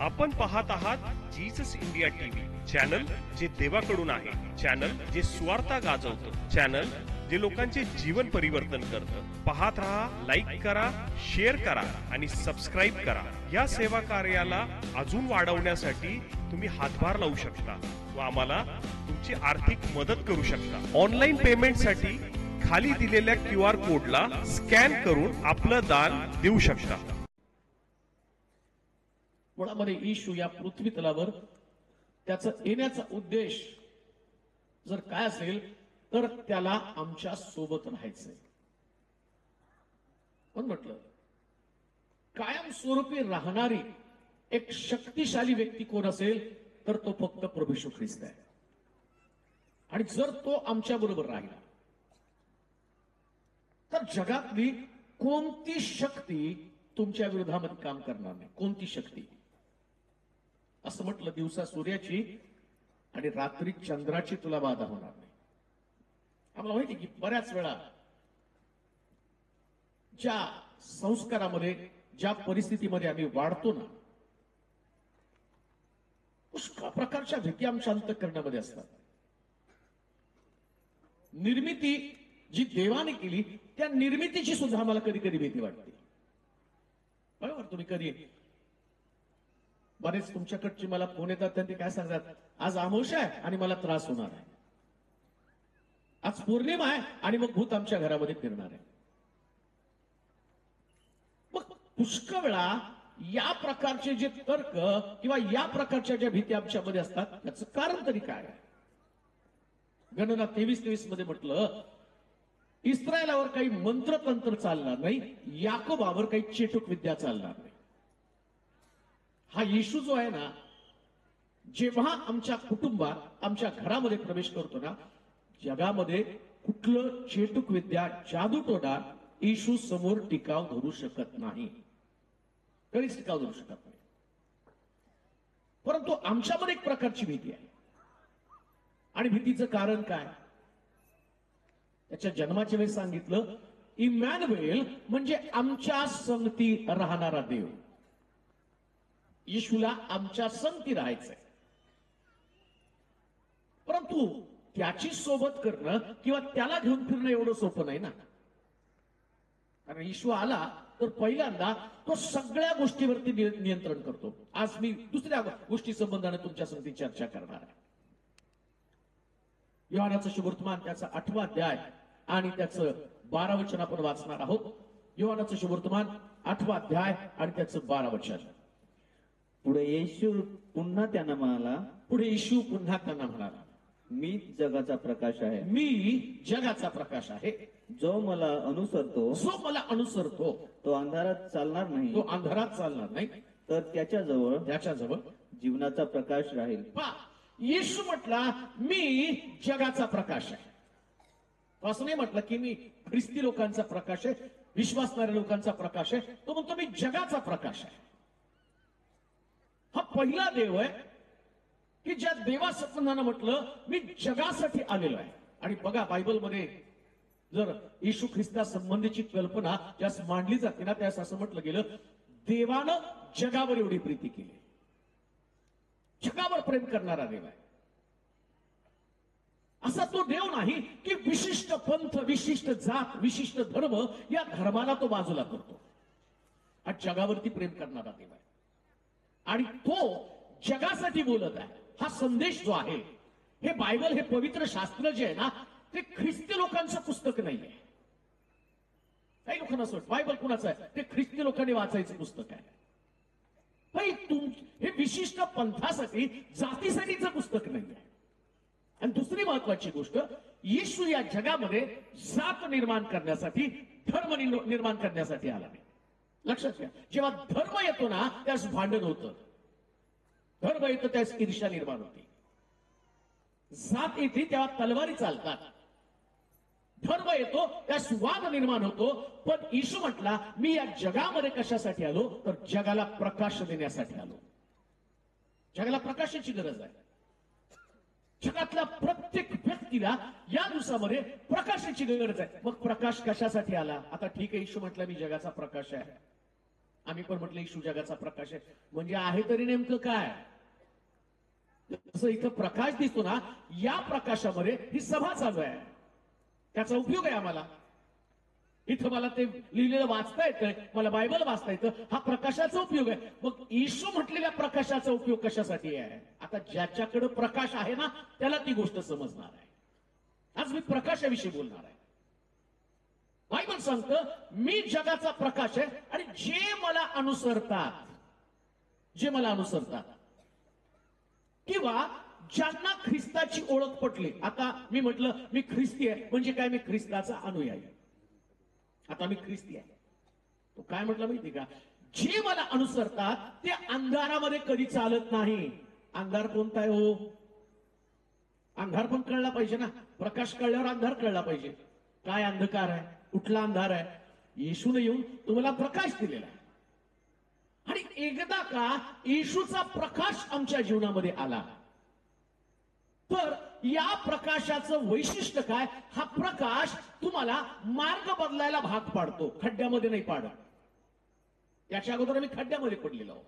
आपण पाहत आहात जीसस इंडिया टीव्ही चॅनल, जे देवाकडून आहे, चॅनल जे स्वार्थ गाजवतं, चॅनल जे लोकांचे जीवन परिवर्तन करतं. पाहत रहा, लाईक करा, शेअर करा आणि सबस्क्राईब करा. या सेवा कार्याला अजून वाढवण्यासाठी तुम्ही हातभार लावू शकता व आम्हाला तुमची आर्थिक मदत करू शकता. ऑनलाईन पेमेंटसाठी खाली दिलेल्या QR कोडला स्कॅन करून आपलं दान देऊ शकता. मुळामध्ये येशू या पृथ्वी तलावर त्याचा येण्याचा उद्देश जर काय असेल तर त्याला आमच्या सोबत राहायचंय. पण म्हटलं कायमस्वरूपी राहणारी एक शक्तिशाली व्यक्ती कोण असेल तर तो फक्त प्रभू येशू ख्रिस्त आहे. आणि जर तो आमच्या बरोबर राहिला तर जगातली कोणती शक्ती तुमच्या विरोधामध्ये काम करणार नाही. कोणती शक्ती? असं म्हटलं दिवसा सूर्याची आणि रात्री चंद्राची तुला बाधा होणार नाही. आम्हाला माहिती की बऱ्याच वेळा ज्या संस्कारामध्ये ज्या परिस्थितीमध्ये आम्ही वाढतो ना, पुष्कळ प्रकारच्या भीती आमच्या अंतःकरणामध्ये असतात. निर्मिती जी देवाने केली त्या निर्मितीची सुद्धा आम्हाला कधी कधी भीती वाटते. बरोबर? तुम्ही कधी बरेच तुमच्याकडचे मला फोन येतात, त्यांनी काय सांगतात, आज अमावस्या आहे आणि मला त्रास होणार आहे, आज पौर्णिमा आहे आणि मग भूत आमच्या घरामध्ये फिरणार आहे. मग पुष्कळ वेळा या प्रकारचे जे तर्क किंवा या प्रकारच्या ज्या भीती आमच्यामध्ये असतात त्याचं कारण तरी काय आहे? गणना 23:23 मध्ये म्हटलं, इस्रायलावर काही मंत्रतंत्र चालणार नाही, याकोबावर काही चेटूक विद्या चालणार नाही. हा येशू जो आहे ना, जेव्हा आमच्या कुटुंबात आमच्या घरामध्ये प्रवेश करतो ना, जगामध्ये कुठलं चेटूक विद्या, जादूटोणा येशू समोर टिकाव धरू शकत नाही. कधीच टिकाव धरू शकत नाही. परंतु आमच्यामध्ये एक प्रकारची भीती आहे. आणि भीतीचं कारण काय? त्याच्या जन्माच्या वेळी सांगितलं, इमॅन्युएल म्हणजे आमच्या संगती राहणारा देव. येशूला आमच्या संगती राहायचंय. परंतु त्याची सोबत करणं किंवा त्याला घेऊन फिरणं एवढं सोपं नाही ना. कारण येशू आला तर पहिल्यांदा तो सगळ्या गोष्टीवरती नियंत्रण करतो. आज मी दुसऱ्या गोष्टी संबंधाने तुमच्या संगती चर्चा करणार आहे. योहानाचं शुभवर्तमान त्याचा 8वा अध्याय आणि त्याचं 12 वचन आपण वाचणार आहोत. योहानाचं शुभवर्तमान 8वा अध्याय आणि त्याचं 12 वचन. पुढे येशू पुन्हा त्यांना म्हणाला, मी जगाचा प्रकाश आहे. मी जगाचा प्रकाश आहे. जो मला अनुसरतो तो अंधारात चालणार नाही, तर त्याच्याजवळ जीवनाचा प्रकाश राहील. येशू म्हटला, मी जगाचा प्रकाश आहे. असं नाही म्हटलं की मी ख्रिस्ती लोकांचा प्रकाश आहे, विश्वासणाऱ्या लोकांचा प्रकाश आहे. तो म्हणतो मी जगाचा प्रकाश आहे. हा पहिला देव आहे की ज्या देवासंबंधानं म्हटलं मी जगासाठी आलेलो आहे. आणि बघा, बायबलमध्ये जर येशू ख्रिस्ता संबंधीची कल्पना ज्यास मांडली जाते ना, त्यास असं म्हटलं गेलं, देवानं जगावर एवढी प्रीती केली. जगावर प्रेम करणारा देव आहे. असा तो देव नाही की विशिष्ट पंथ, विशिष्ट जात, विशिष्ट धर्म, या धर्माला तो बाजूला करतो. हा जगावरती प्रेम करणारा देव आहे. आणि तो जगासाठी बोलत आहे. हा संदेश जो आहे, हे बायबल, हे पवित्र शास्त्र जे आहे ना, ते ख्रिस्ती लोकांचं पुस्तक नाहीये. काही लोकांना असं वाटतं बायबल कुणाचं आहे, ते ख्रिस्ती लोकांनी वाचायचं पुस्तक आहे. हे विशिष्ट पंथासाठी, जातीसाठीचं पुस्तक नाहीये. आणि दुसरी महत्वाची गोष्ट, येशू या जगामध्ये जात निर्माण करण्यासाठी, धर्म निर्माण करण्यासाठी आला नाही. लक्षात घ्या, जेव्हा धर्म येतो ना त्यास भांडण होतं, धर्म येतं त्यास ईर्ष्या निर्माण होती, जात येते तेव्हा तलवारी चालतात, धर्म येतो त्यास वाद निर्माण होतो. पण येशू म्हटला, मी या जगामध्ये कशासाठी आलो तर जगाला प्रकाश देण्यासाठी आलो. जगाला प्रकाशाची गरज आहे. जगातल्या प्रत्येक व्यक्तीला या दिवसामध्ये प्रकाशाची गरज आहे. मग प्रकाश कशासाठी आला? आता ठीक आहे, येशू म्हटलं मी जगाचा प्रकाश आहे. आम्ही पण म्हटलं येशू जगाचा प्रकाश आहे. म्हणजे आहे तरी नेमकं काय? जसं इथं प्रकाश दिसतो ना, या प्रकाशामध्ये ही सभा चालू आहे, त्याचा उपयोग आहे आम्हाला. इथं मला ते लिहिलेलं वाचता येतंय, मला बायबल वाचता येतं, हा प्रकाशाचा उपयोग आहे. मग येशू म्हटलेल्या प्रकाशाचा उपयोग कशासाठी आहे? आता ज्याच्याकडे प्रकाश आहे ना, त्याला ती गोष्ट समजणार आहे. आज मी प्रकाशाविषयी बोलणार आहे. बायबल सांगतं, मी जगाचा प्रकाश आहे आणि जे मला अनुसरतात किंवा ज्यांना ख्रिस्ताची ओळख पटली. आता मी म्हटलं मी ख्रिस्ती आहे, म्हणजे काय? मी ख्रिस्ताचा अनुयायी. आता मी ख्रिस्ती आहे. तो काय म्हटलं माहिती का? जे मला अनुसरतात ते अंधारामध्ये कधी चालत नाही. अंधार कोणता आहे हो? अंधार पण कळला पाहिजे ना. प्रकाश कळल्यावर अंधार कळला पाहिजे. काय अंधकार आहे? कुठला अंधार आहे? येशूने येऊन तुम्हाला प्रकाश दिलेला आहे. आणि एकदा का येशूचा प्रकाश आमच्या जीवनामध्ये आला तर या प्रकाशाचं वैशिष्ट्य काय? हा प्रकाश तुम्हाला मार्ग बदलायला भाग पाडतो, खड्ड्यामध्ये नाही पाडत. याच्या अगोदर आम्ही खड्ड्यामध्ये पडलेलो आहोत.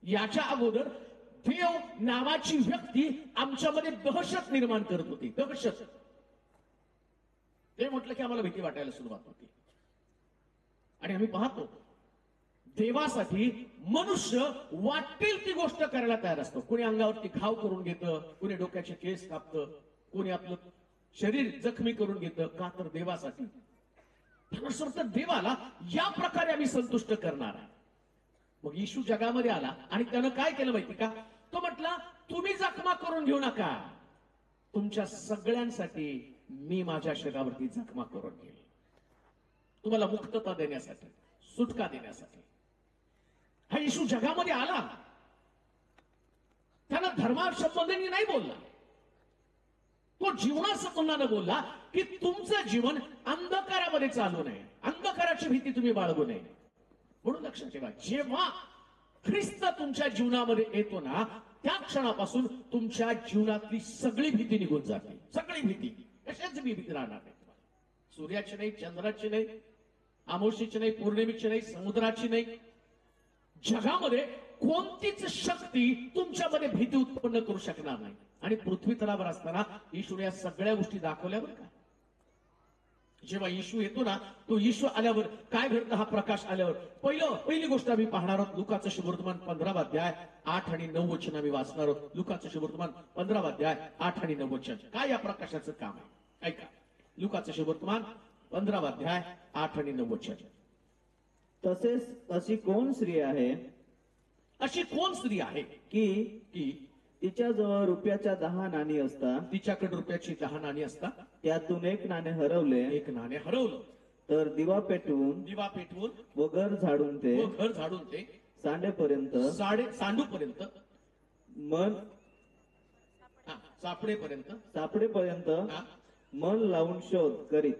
याच्या अगोदर देव नावाची व्यक्ती आमच्यामध्ये दहशत निर्माण करत होती. दहशत. ते म्हटलं की आम्हाला भीती वाटायला सुरुवात होती. आणि आम्ही पाहतो देवासाठी मनुष्य वाटेल ती गोष्ट करायला तयार असतो. कोणी अंगावरती घाव करून घेतं, कोणी डोक्याचे केस कापतं, कोणी आपलं शरीर जखमी करून घेतं. का? तर देवासाठी. तर देवाला या प्रकारे आम्ही संतुष्ट करणार आहे. मग येशू जगामध्ये आला आणि त्यानं काय केलं माहिती का? तो म्हटला तुम्ही जखमा करून घेऊ नका, तुमच्या सगळ्यांसाठी मी माझ्या शरीरावरती जखमा करून घेईल, तुम्हाला मुक्तता देण्यासाठी, सुटका देण्यासाठी. हा येशू जगामध्ये आला. त्यानं धर्मासंबंधी नाही बोलला, तो जीवनासंबंधानं बोलला की तुमचं जीवन अंधकारामध्ये चालू नये, अंधकाराची भीती तुम्ही बाळगू नये. म्हणून लक्षात ठेवा, जेव्हा ख्रिस्त तुमच्या जीवनामध्ये येतो ना, त्या क्षणापासून तुमच्या जीवनातली सगळी भीती निघून जाते. सगळी भीती. कशाची भीती राहणार नाही तुम्हाला. सूर्याची नाही, चंद्राची नाही, अमावस्येची नाही, पौर्णिमेची नाही, समुद्राची नाही. जगामध्ये कोणतीच शक्ती तुमच्यामध्ये भीती उत्पन्न करू शकणार नाही. आणि पृथ्वी तलावर असताना येशूने या सगळ्या गोष्टी दाखवल्यावर का? जेव्हा येशू येतो ना, तो येशू आल्यावर काय घडतं? हा प्रकाश आल्यावर पहिली गोष्ट आम्ही पाहणार आहोत. लुकाचं शुभवर्तमान 15 अध्याय 8 आणि 9 वचन आम्ही वाचणार आहोत. लुकाचं शुभवर्तमान 15 अध्याय 8 आणि 9 वचन. काय या प्रकाशाचं काम आहे? ऐका. लुकाचं शुभवर्तमान 15 अध्याय 8 आणि 9 वचन. तसेच अशी कोण स्त्री आहे की तिच्याजवळ रुपयाच्या 10 नाणी असता, तिच्याकडे रुपयाची 10 नाणी असतात, त्यातून एक नाणे एक नाणे हरवलं, तर दिवा पेटवून व घर झाडून ते सांडेपर्यंत सापडेपर्यंत मन लावून शोध करीत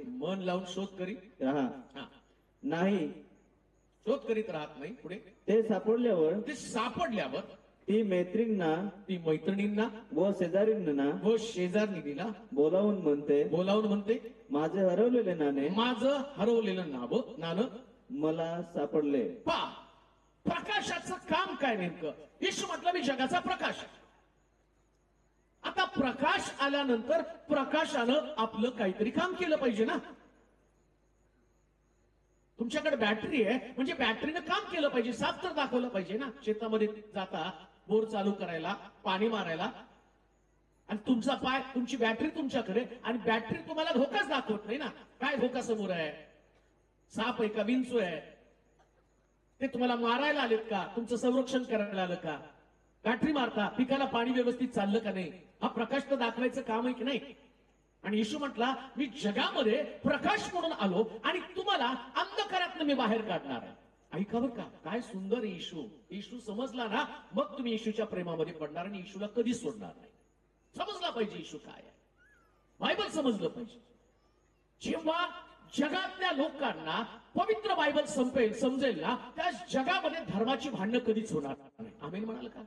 नाही. शोध करीत राहत नाही. पुढे ते सापडल्यावर ती मैत्रिणींना व शेजारणीला बोलावून म्हणते, माझे हरवलेलं नाणं मला सापडले. प्रकाशाचं काम काय नेमकं? येशू म्हटलं मी जगाचा प्रकाश आहे. आता प्रकाश आल्यानंतर प्रकाशानं आपलं काहीतरी काम केलं पाहिजे ना. तुमच्याकडे बॅटरी आहे म्हणजे बॅटरीनं काम केलं पाहिजे, साफ तर दाखवलं पाहिजे ना. शेतामध्ये जाता बोर चालू करायला, पाणी मारायला, आणि तुमची बॅटरी तुमच्याकडे, आणि बॅटरी तुम्हाला धोकाच दाखवत नाही ना. काय धोका समोर आहे? साप आहे का, विंचू आहे? ते तुम्हाला मारायला आलेत का, तुमचं संरक्षण करायला आलं का? बॅटरी मारता, पिकाला पाणी व्यवस्थित चाललं का नाही, हा प्रकाश तर दाखवायचं काम आहे की नाही. आणि येशू म्हटला मी जगामध्ये प्रकाश म्हणून आलो आणि तुम्हाला अंधकारातनं मी बाहेर काढणार आहे. ऐका बरं का, काय सुंदर येशू समजला ना, मग तुम्ही येशूच्या प्रेमामध्ये पडणार आणि येशूला कधीच सोडणार नाही. समजला पाहिजे येशू काय आहे, बायबल समजलं पाहिजे. जेव्हा जगातल्या लोकांना पवित्र बायबल समजेल ना, त्या जगामध्ये धर्माची भांडणं कधीच होणार नाही. आमेन म्हणाल का?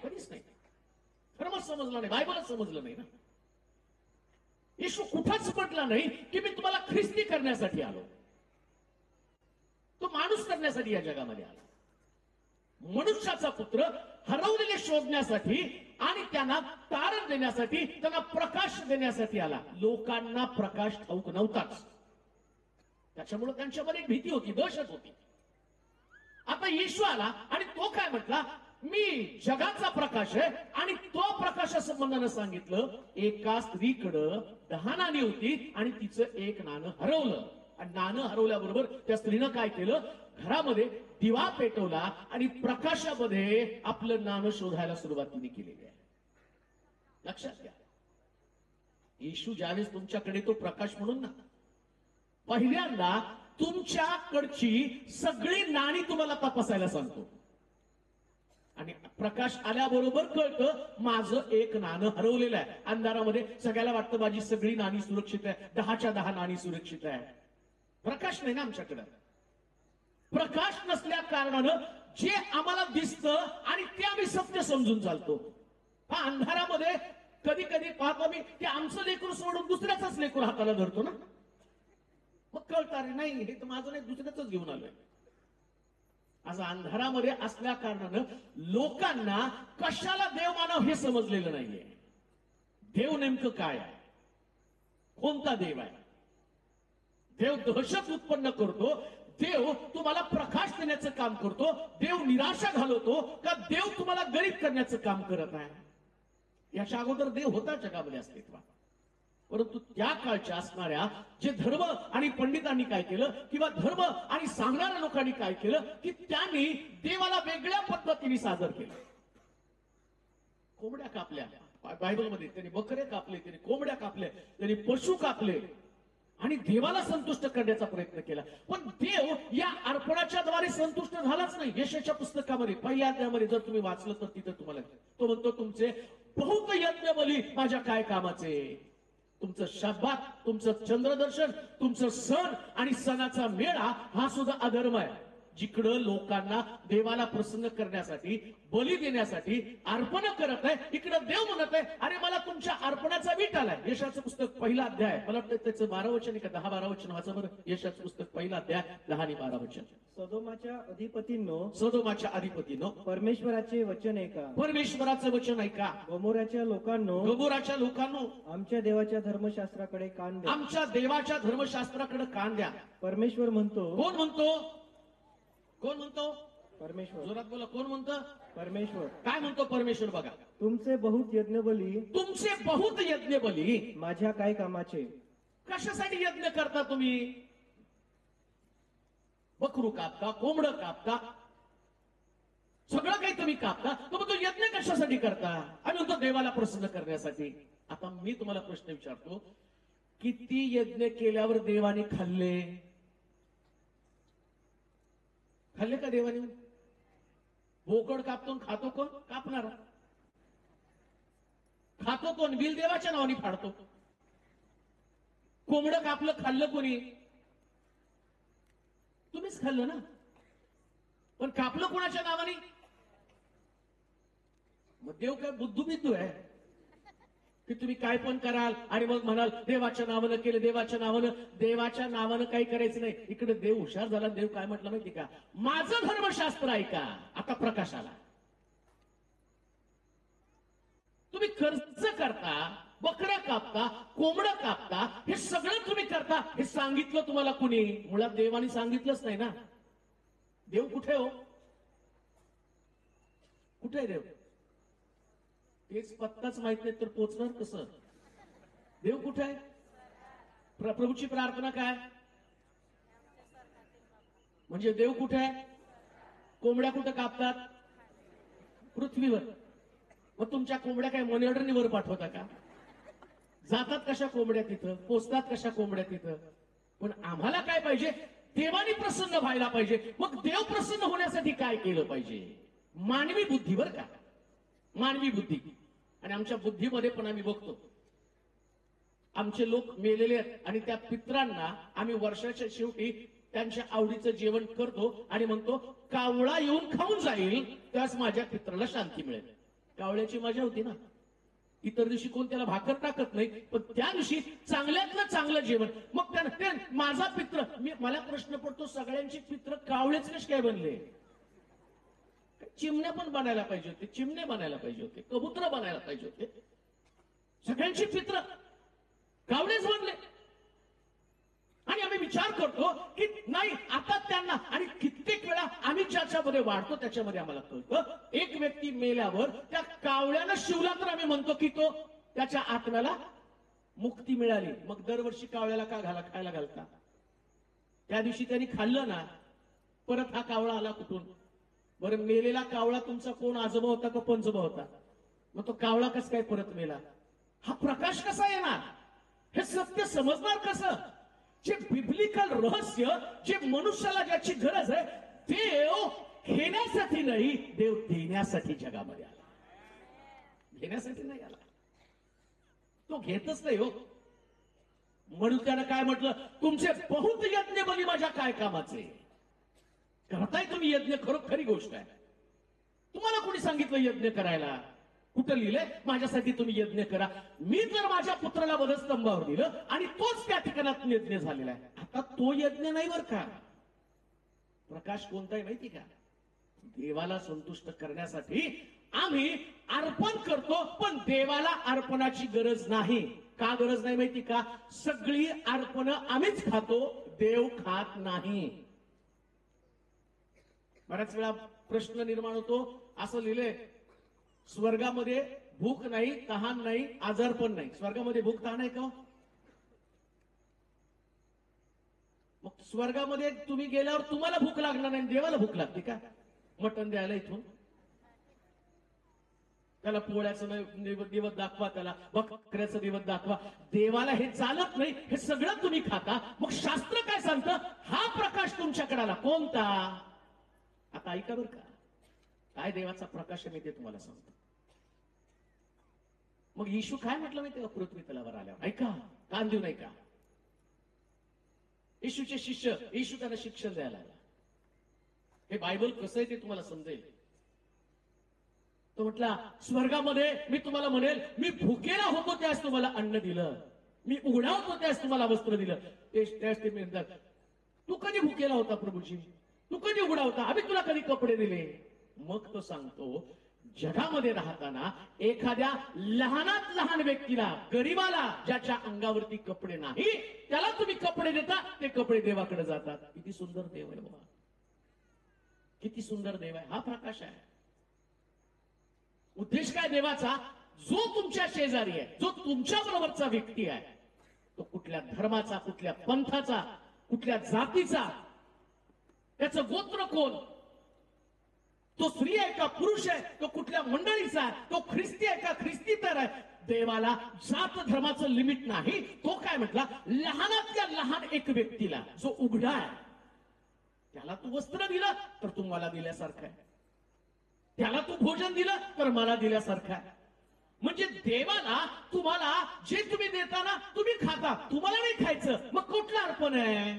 कधीच नाही. धर्मच समजला नाही, बायबलच समजलं नाही ना. येशू कुठंच म्हटला नाही की मी तुम्हाला ख्रिस्ती करण्यासाठी आलो. तो माणूस करण्यासाठी या जगामध्ये आला. मनुष्याचा पुत्र हरवलेले शोधण्यासाठी आणि त्यांना तारण देण्यासाठी, त्यांना प्रकाश देण्यासाठी आला. लोकांना प्रकाश ठाऊक नव्हताच, त्याच्यामुळे त्यांच्यामध्ये एक भीती होती, दहशत होती. आता येशू आला आणि तो काय म्हटला, मी जगाचा प्रकाश आहे. आणि तो प्रकाशासंबंधानं सांगितलं, एका स्त्रीकडं 10 नाणी होती आणि तिचं एक नाणं हरवलं. आणि नाणं हरवल्याबरोबर त्या स्त्रीनं काय केलं, घरामध्ये दिवा पेटवला आणि प्रकाशामध्ये आपलं नाणं शोधायला सुरुवात तिने केलेली आहे. लक्षात घ्या, येशू ज्यावेळेस तुमच्याकडे तो प्रकाश म्हणून ना, पहिल्यांदा तुमच्याकडची सगळी नाणी तुम्हाला तपासायला सांगतो. आणि प्रकाश आल्याबरोबर कळतं, माझं एक नाणं हरवलेलं आहे. अंधारामध्ये सगळ्याला वाटतं माझी सगळी नाणी सुरक्षित आहे, 10च्या 10 नाणी सुरक्षित आहे. प्रकाश नाही ना आमच्याकडे. प्रकाश नसल्या कारणानं जे आम्हाला दिसतं आणि ते आम्ही सत्य समजून चालतो. हा अंधारामध्ये कधी कधी पाहतो मी, ते आमचं लेकरू सोडून दुसऱ्याचाच लेकरू हाताला धरतो ना, मग कळतं रे नाही हे तर माझं नाही, दुसऱ्याच घेऊन आलोय. आज अंधारामध्ये असल्या कारणानं लोकांना कशाला देव मानव हे समजलेलं नाहीये. देव नेमकं काय आहे, कोणता देव आहे. देव दहशत उत्पन्न करतो, देव तुम्हाला प्रकाश देण्याचं काम करतो, देव निराशा घालवतो का देव तुम्हाला गरीब करण्याचं काम करत आहे. याच्या अगोदर देव होता जगामध्ये अस्तित्वात, परंतु त्या काळच्या असणाऱ्या जे धर्म आणि पंडितांनी काय केलं, किंवा धर्म आणि सांगणाऱ्या लोकांनी काय केलं, की त्यांनी देवाला वेगळ्या पद्धतीने सादर केलं. कोंबड्या कापल्या बायबलमध्ये, त्यांनी बकरे कापले, त्यांनी कोंबड्या कापल्या, त्यांनी पशु कापले आणि देवाला संतुष्ट करण्याचा प्रयत्न केला. पण देव या अर्पणाच्या द्वारे संतुष्ट झालाच नाही. यशाच्या पुस्तकामध्ये पहिल्या अध्यायामध्ये जर तुम्ही वाचलं तर तिथे तुम्हाला तो म्हणतो, तुमचे बहुत यज्ञ बली माझ्या काय कामाचे. तुमचं शब्बात, तुमचं चंद्रदर्शन, तुमचं सण आणि सणाचा मेळा हा सुद्धा अधर्म आहे. जिकडं लोकांना देवाला प्रसन्न करण्यासाठी, बली देण्यासाठी अर्पण करत आहे, इकडं देव म्हणत आहे, अरे मला तुमच्या अर्पणाचा वीट आलाय. यशाचं पुस्तक पहिला अध्याय, मला वाटतं त्याचं 12 वचन का 10-12 वचन वाचा बरं. यशाचं पुस्तक पहिला अध्याय 10 आणि 12 वचन. सदोमाच्या अधिपतींनो परमेश्वराचे वचन ऐका. परमेश्वराचं वचन ऐका. गमोराच्या लोकांनो आमच्या देवाच्या धर्मशास्त्राकडे कान द्या. आमच्या देवाच्या धर्मशास्त्राकडे कान द्या. परमेश्वर म्हणतो. कोण म्हणतो? कोण म्हणतो? परमेश्वर. जोरात बोला, कोण म्हणतं? परमेश्वर. काय म्हणतो परमेश्वर बघा, तुमचे बहुत यज्ञ बली माझ्या काय कामाचे. कशासाठी यज्ञ करता तुम्ही? बकरू कापता, कोंबड कापता, सगळं काही तुम्ही कापता, तर तो यज्ञ कशासाठी करता? आणि म्हणतो देवाला प्रसन्न करण्यासाठी. आता मी तुम्हाला प्रश्न विचारतो, किती यज्ञ केल्यावर देवाने खाल्ले का देवाने? बोकड कापतो, खातो कोण? कापणार. खातो कोण? बिल देवाच्या नावाने फाडतो. कोंबडं कापलं, खाल्लं कोणी? तुम्हीच खाल्लं ना. पण कापलं कोणाच्या नावाने? मग देव काय बुद्धू आहे की तुम्ही काय पण कराल आणि मग म्हणाल देवाच्या नावानं केलं, देवाच्या नावानं काही करायचं नाही. इकडे देव हुशार झाला. देव काय म्हटलं माहिती का? माझं धर्मशास्त्र ऐका. आता प्रकाश आला. तुम्ही खर्च करता, बकऱ्या कापता, कोंबडं कापता, हे सगळं तुम्ही करता. हे सांगितलं तुम्हाला कुणी? मुळात देवाने सांगितलंच नाही ना. देव कुठे हो? कुठे आहे देव? तेच पत्ताच माहित नाही तर पोचणार कसं? देव कुठे आहे? प्रभूची प्रार्थना काय म्हणजे देव कुठे आहे? कोंबड्या कुठे कापतात? पृथ्वीवर. मग तुमच्या कोंबड्या काय मनीऑर्डरने वर पाठवता का? जातात कशा कोंबड्या तिथं, पोचतात कशा कोंबड्या तिथं. पण आम्हाला काय पाहिजे? देवाने प्रसन्न व्हायला पाहिजे. मग देव प्रसन्न होण्यासाठी काय केलं पाहिजे? मानवी बुद्धी, बरं का, मानवी बुद्धी. आणि आमच्या बुद्धीमध्ये पण आम्ही बघतो, आमचे लोक मेलेले आहेत आणि त्या पित्रांना आम्ही वर्षाच्या शेवटी त्यांच्या आवडीचं जेवण करतो आणि म्हणतो कावळा येऊन खाऊन जाईल त्यास माझ्या पित्राला शांती मिळेल. कावळ्याची मजा होती ना. इतर दिवशी कोण त्याला भाकर टाकत नाही, पण त्या दिवशी चांगल्यातलं चांगलं जेवण. मग ते माझा पित्र, मला प्रश्न पडतो, सगळ्यांची पित्र कावळेच कसे काय बनले? चिमण्या पण बनायला पाहिजे होते, चिमणे बनायला पाहिजे होते, कबूतर बनायला पाहिजे होते. सगळ्यांची पित्र कावळेच बनले. आणि आम्ही विचार करतो की नाही आता त्यांना, आणि कित्येक वेळा आम्ही ज्याच्यामध्ये वाढतो त्याच्यामध्ये आम्हाला कळतं, एक व्यक्ती मेल्यावर त्या कावळ्यानं शिवला तर आम्ही म्हणतो की तो त्याच्या आत्म्याला मुक्ती मिळाली. मग दरवर्षी कावळ्याला का खायला घालता? त्या दिवशी त्यांनी खाल्लं ना, परत हा कावळा आला कुठून? बरं, मेलेला कावळा तुमचा कोण, आजोबा होता का पंजोबा होता? मग तो कावळा कस काय परत मेला? हा प्रकाश कसा येणार? हे सत्य समजणार कसं? जे बिब्लिकल रहस्य, जे मनुष्याला ज्याची गरज आहे, देव घेण्यासाठी नाही, देव देण्यासाठी जगामध्ये आला. घेण्यासाठी नाही आला, तो घेतच नाही हो. म्हणून त्यानं काय म्हटलं, तुमचे बहुत यज्ञ बली माझ्या काय कामाचे. करताय तुम्ही यज्ञ, खरी गोष्ट आहे. तुम्हाला कोणी सांगितलं यज्ञ करायला? कुठं लिहिलंय माझ्यासाठी तुम्ही यज्ञ करा? मी तर माझ्या पुत्राला वधस्तंभावर दिलं आणि तोच त्या ठिकाणात यज्ञ झालेला आहे. आता तो यज्ञ नाही बर का. प्रकाश कोणता आहे माहिती का? देवाला संतुष्ट करण्यासाठी आम्ही अर्पण करतो, पण देवाला अर्पणाची गरज नाही. का गरज नाही माहिती का? सगळी अर्पण आम्हीच खातो, देव खात नाही. बऱ्याच वेळा प्रश्न निर्माण होतो, असं लिहिलंय, स्वर्गामध्ये भूक नाही, तहान नाही, आजार पण नाही. स्वर्गामध्ये भूक तहान आहे का? मग स्वर्गामध्ये तुम्ही गेल्यावर तुम्हाला भूक लागणार नाही, देवाला भूक लागते का? मटण द्यायला इथून त्याला पोळ्याचं दिवस दाखवा, त्याला बकऱ्याचं दिवस दाखवा. देवाला हे चालत नाही, हे सगळं तुम्ही खाता. मग शास्त्र काय सांगतं? हा प्रकाश तुमच्याकडे आला. कोणता? आता ऐका बरं का, काय देवाचा प्रकाश आहे मी ते तुम्हाला सांगतो. मग येशू काय म्हटलं माहिती का पृथ्वी तलावर आल्यावर? ऐका, कान देऊ नाही का. येशूचे शिष्य, येशू त्यांना शिक्षण द्यायला लागला. हे बायबल कसं आहे ते तुम्हाला समजेल. तो म्हटला, स्वर्गामध्ये मी तुम्हाला म्हणेल, मी भुकेला होतो त्यास तुम्हाला अन्न दिलं, मी उघडा होतो त्यास तुम्हाला वस्त्र दिलं. त्यास ते म्हणतात, तू कधी भुकेला होता प्रभूजी? तू कधी उघडा होता? आम्ही तुला कधी कपडे दिले? मग तो सांगतो, जगामध्ये राहताना एखाद्या लहानात लहान व्यक्तीला, गरीबाला, ज्याच्या अंगावरती कपडे नाही, त्याला तुम्ही कपडे देता, ते कपडे देवाकडे जातात. किती सुंदर देव आहे बाबा, किती सुंदर देव आहे. हा प्रकाश आहे. उद्देश काय देवाचा? जो तुमच्या शेजारी आहे, जो तुमच्या बरोबरचा व्यक्ती आहे, तो कुठल्या धर्माचा, कुठल्या पंथाचा, कुठल्या जातीचा, त्याचं गोत्र कोण, तो स्त्री आहे का पुरुष आहे, तो कुठल्या मंडळीचा आहे, तो ख्रिस्ती आहे का ख्रिस्तीतर आहे, देवाला जात धर्माचं लिमिट नाही. तो काय म्हटला? लहानातल्या लहान एक व्यक्तीला जो उघडा आहे, त्याला तू वस्त्र दिलं तर तू मला दिल्यासारखं आहे, त्याला तू भोजन दिलं तर मला दिल्यासारखं आहे. म्हणजे देवाला तुम्हाला जे तुम्ही देताना तुम्ही खाता, तुम्हाला नाही खायचं, मग कुठलं अर्पण आहे?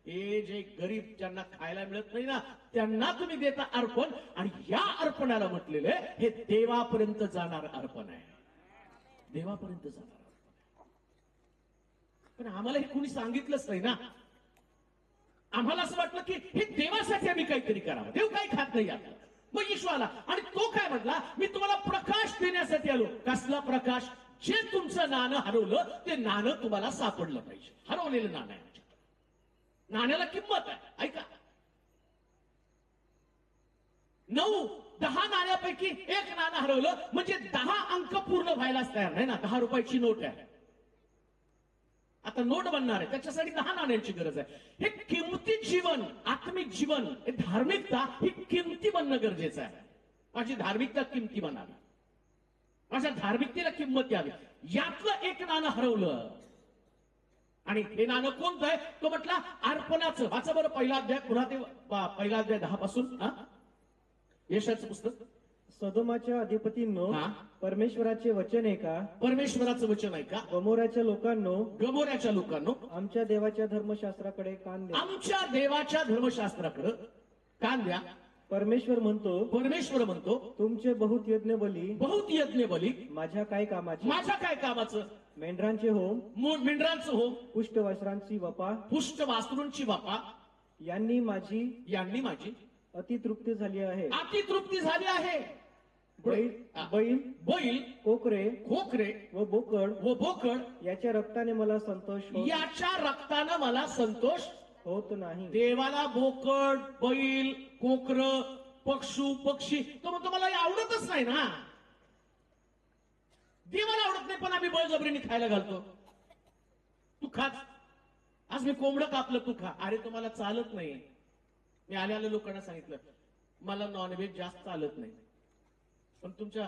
हे जे गरीब ज्यांना खायला मिळत नाही ना, त्यांना तुम्ही देता अर्पण. आणि या अर्पणाला म्हटलेले हे देवापर्यंत जाणार अर्पण आहे, देवापर्यंत जाणार अर्पण. पण आम्हाला हे कुणी सांगितलंच नाही ना. आम्हाला असं वाटलं की हे देवासाठी आम्ही काहीतरी करावं, देव काही खात नाही आपल्याला. मग येशू आला आणि तो काय म्हटला? मी तुम्हाला प्रकाश देण्यासाठी आलो. कसला प्रकाश? जे तुमचं नाणं हरवलं ते नाणं तुम्हाला सापडलं पाहिजे. हरवलेलं नाणं आहे, नाण्याला किंमत आहे. ऐका, 9-10 नाण्यापैकी एक नाणं हरवलं म्हणजे 10 अंक पूर्ण व्हायलाच तयार नाही ना. 10 रुपयाची नोट आहे, आता नोट बनणार आहे, त्याच्यासाठी 10 नाण्यांची गरज आहे. हे किमती जीवन, आत्मिक जीवन, हे धार्मिकता ही किमती बनणं गरजेचं आहे. माझी धार्मिकता किमती बनावी, माझ्या धार्मिकतेला किंमत यावी. यातलं एक नाणं हरवलं. आणि हे नाणं कोणतं आहे? तो म्हटला अर्पणाचं. वाचा बरं पहिला अध्याय, पुन्हा ते पहिला अध्याय 10 पासून. यशाचं पुस्तक. सदोमाच्या अधिपतींनो, परमेश्वराचे वचन आहे का? परमेश्वराचं वचन आहे का? गमोऱ्याच्या लोकांनो, गमोऱ्याच्या लोकांनो, आमच्या देवाच्या धर्मशास्त्राकडे कान द्या. आमच्या देवाच्या धर्मशास्त्राकडे कान द्या. परमेश्वर म्हणतो तुमचे बहुत यज्ञ बली बहुत यज्ञ बली माझ्या काय कामाचे माझ्या काय कामाचं? मेंढरांचे होम मेंढरांचं हो, पुष्टवस्त्रांची वपा पुष्ट वासरूंची बापा यांनी माझी अतितृप्ती झाली आहे. अतितृप्ती झाली आहे. बैल कोकरे व बोकड याच्या रक्ताने मला संतोष याच्या रक्तानं मला संतोष होत नाही. देवाला बोकड, बैल, कोकर, पक्षी तो म्हणतो मला हे आवडतच नाही ना. देवाला आवडत नाही पण आम्ही बळजबरीने खायला घालतो. तू खाच. आज मी कोंबडं कापलं, तू खा. अरे तुम्हाला चालत नाही. मी आलेल्या लोकांना सांगितलं मला नॉनव्हेज जास्त चालत नाही, पण तुमच्या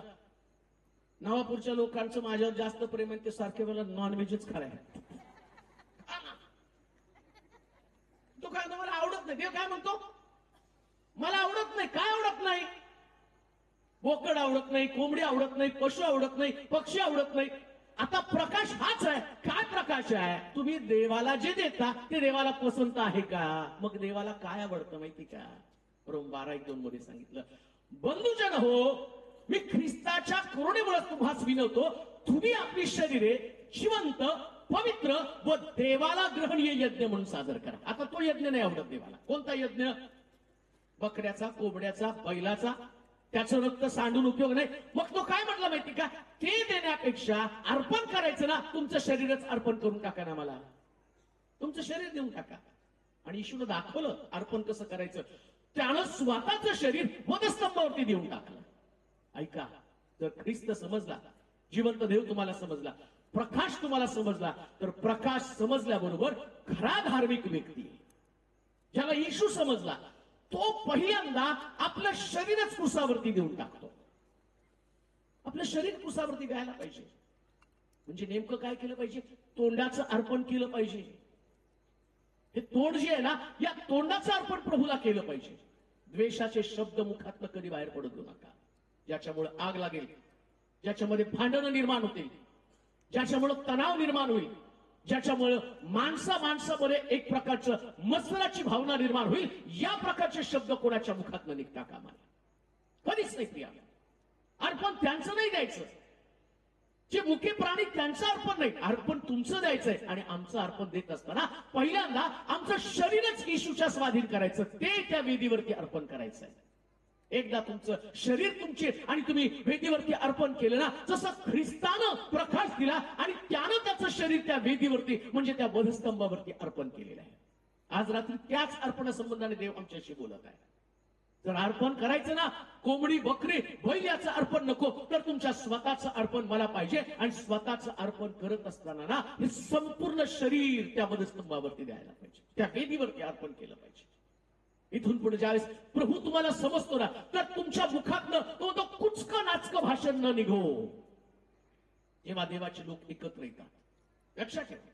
नवापूरच्या लोकांचं माझ्यावर जास्त प्रेम आहे, ते सारखे मला नॉनव्हेजच करायला. तो काय मला आवडत नाही. देव काय म्हणतो? मला आवडत नाही. काय आवडत नाही? बोकड आवडत नाही, कोंबडी आवडत नाही, पशु आवडत नाही, पक्षी आवडत नाही. आता प्रकाश हाच आहे. काय प्रकाश आहे? तुम्ही देवाला जे देता ते देवाला पसंत आहे का? मग देवाला काय आवडतं माहिती का? रोम 12:1-2 मध्ये सांगितलं, बंधुजन हो, मी ख्रिस्ताच्या करुणेमुळे तुम्हास विनवतो, तुम्ही आपली शरीरे जिवंत, पवित्र व देवाला ग्रहणीय यज्ञ म्हणून सादर करा. आता तो यज्ञ नाही आवडत देवाला. कोणता यज्ञ? बकऱ्याचा, कोंबड्याचा, बैलाचा, त्याचं रक्त सांडून उपयोग नाही. मग तो काय म्हटलं माहिती का? ते देण्यापेक्षा अर्पण करायचं ना, तुमचं शरीरच अर्पण करून टाका ना. मला तुमचं शरीर देऊन टाका. आणि येशूने दाखवलं अर्पण कसं करायचं. त्यानं स्वतःचं शरीर वधस्तंभावरती देऊन टाकलं. ऐका, जर ख्रिस्त समजला, जिवंत देव तुम्हाला समजला, प्रकाश तुम्हाला समजला, तर प्रकाश समजल्याबरोबर खरा धार्मिक व्यक्ती ज्याला येशू समजला तो पहिल्यांदा आपलं शरीरच कुसावरती देऊन टाकतो. आपलं शरीर कुसावरती द्यायला पाहिजे. म्हणजे नेमकं काय केलं पाहिजे? तोंडाचं अर्पण केलं पाहिजे. हे तोंड जे आहे ना, या तोंडाचं अर्पण प्रभूला केलं पाहिजे. द्वेषाचे शब्द मुखातनं कधी बाहेर पडू देऊ नका, ज्याच्यामुळे आग लागेल, ज्याच्यामध्ये भांडणं निर्माण होतील, ज्याच्यामुळे तणाव निर्माण होईल, ज्याच्यामुळे माणसामध्ये एक प्रकारचं मत्सराची भावना निर्माण होईल. या प्रकारचे शब्द कोणाच्या मुखातनं निघता कामा नये. कधीच नाही प्रिया. अर्पण त्यांचं नाही द्यायचं. जे मुके प्राणी त्यांचं अर्पण नाही, अर्पण तुमचं द्यायचंय. आणि आमचं अर्पण देत असताना पहिल्यांदा आमचं शरीरच येशूच्या स्वाधीन करायचं, ते त्या वेदीवरती अर्पण करायचंय. एकदा तुमचं शरीर तुमचे आणि तुम्ही वेदीवरती अर्पण केलं ना, जसं ख्रिस्तानं प्रकाश दिला आणि त्यानं त्याचं शरीर त्या वेदीवरती म्हणजे त्या वधस्तंभावरती अर्पण केलेलं आहे. आज रात्री त्याच अर्पणासंबंधाने देव आमच्याशी बोलत आहे. जर अर्पण करायचं ना, कोंबडी, बकरी, बैल याचं अर्पण नको, तर तुमच्या स्वतःचं अर्पण मला पाहिजे. आणि स्वतःचं अर्पण करत असताना ना, हे संपूर्ण शरीर त्या वधस्तंभावरती द्यायला पाहिजे, त्या वेदीवरती अर्पण केलं पाहिजे. इथून पुढे ज्यावेळेस प्रभू तुम्हाला समजतो ना, तर तुमच्या मुखातनं तो कुचकं नाचकं भाषण न निघो. जेव्हा देवाचे लोक एकत्र येतात, लक्षात ठेवा,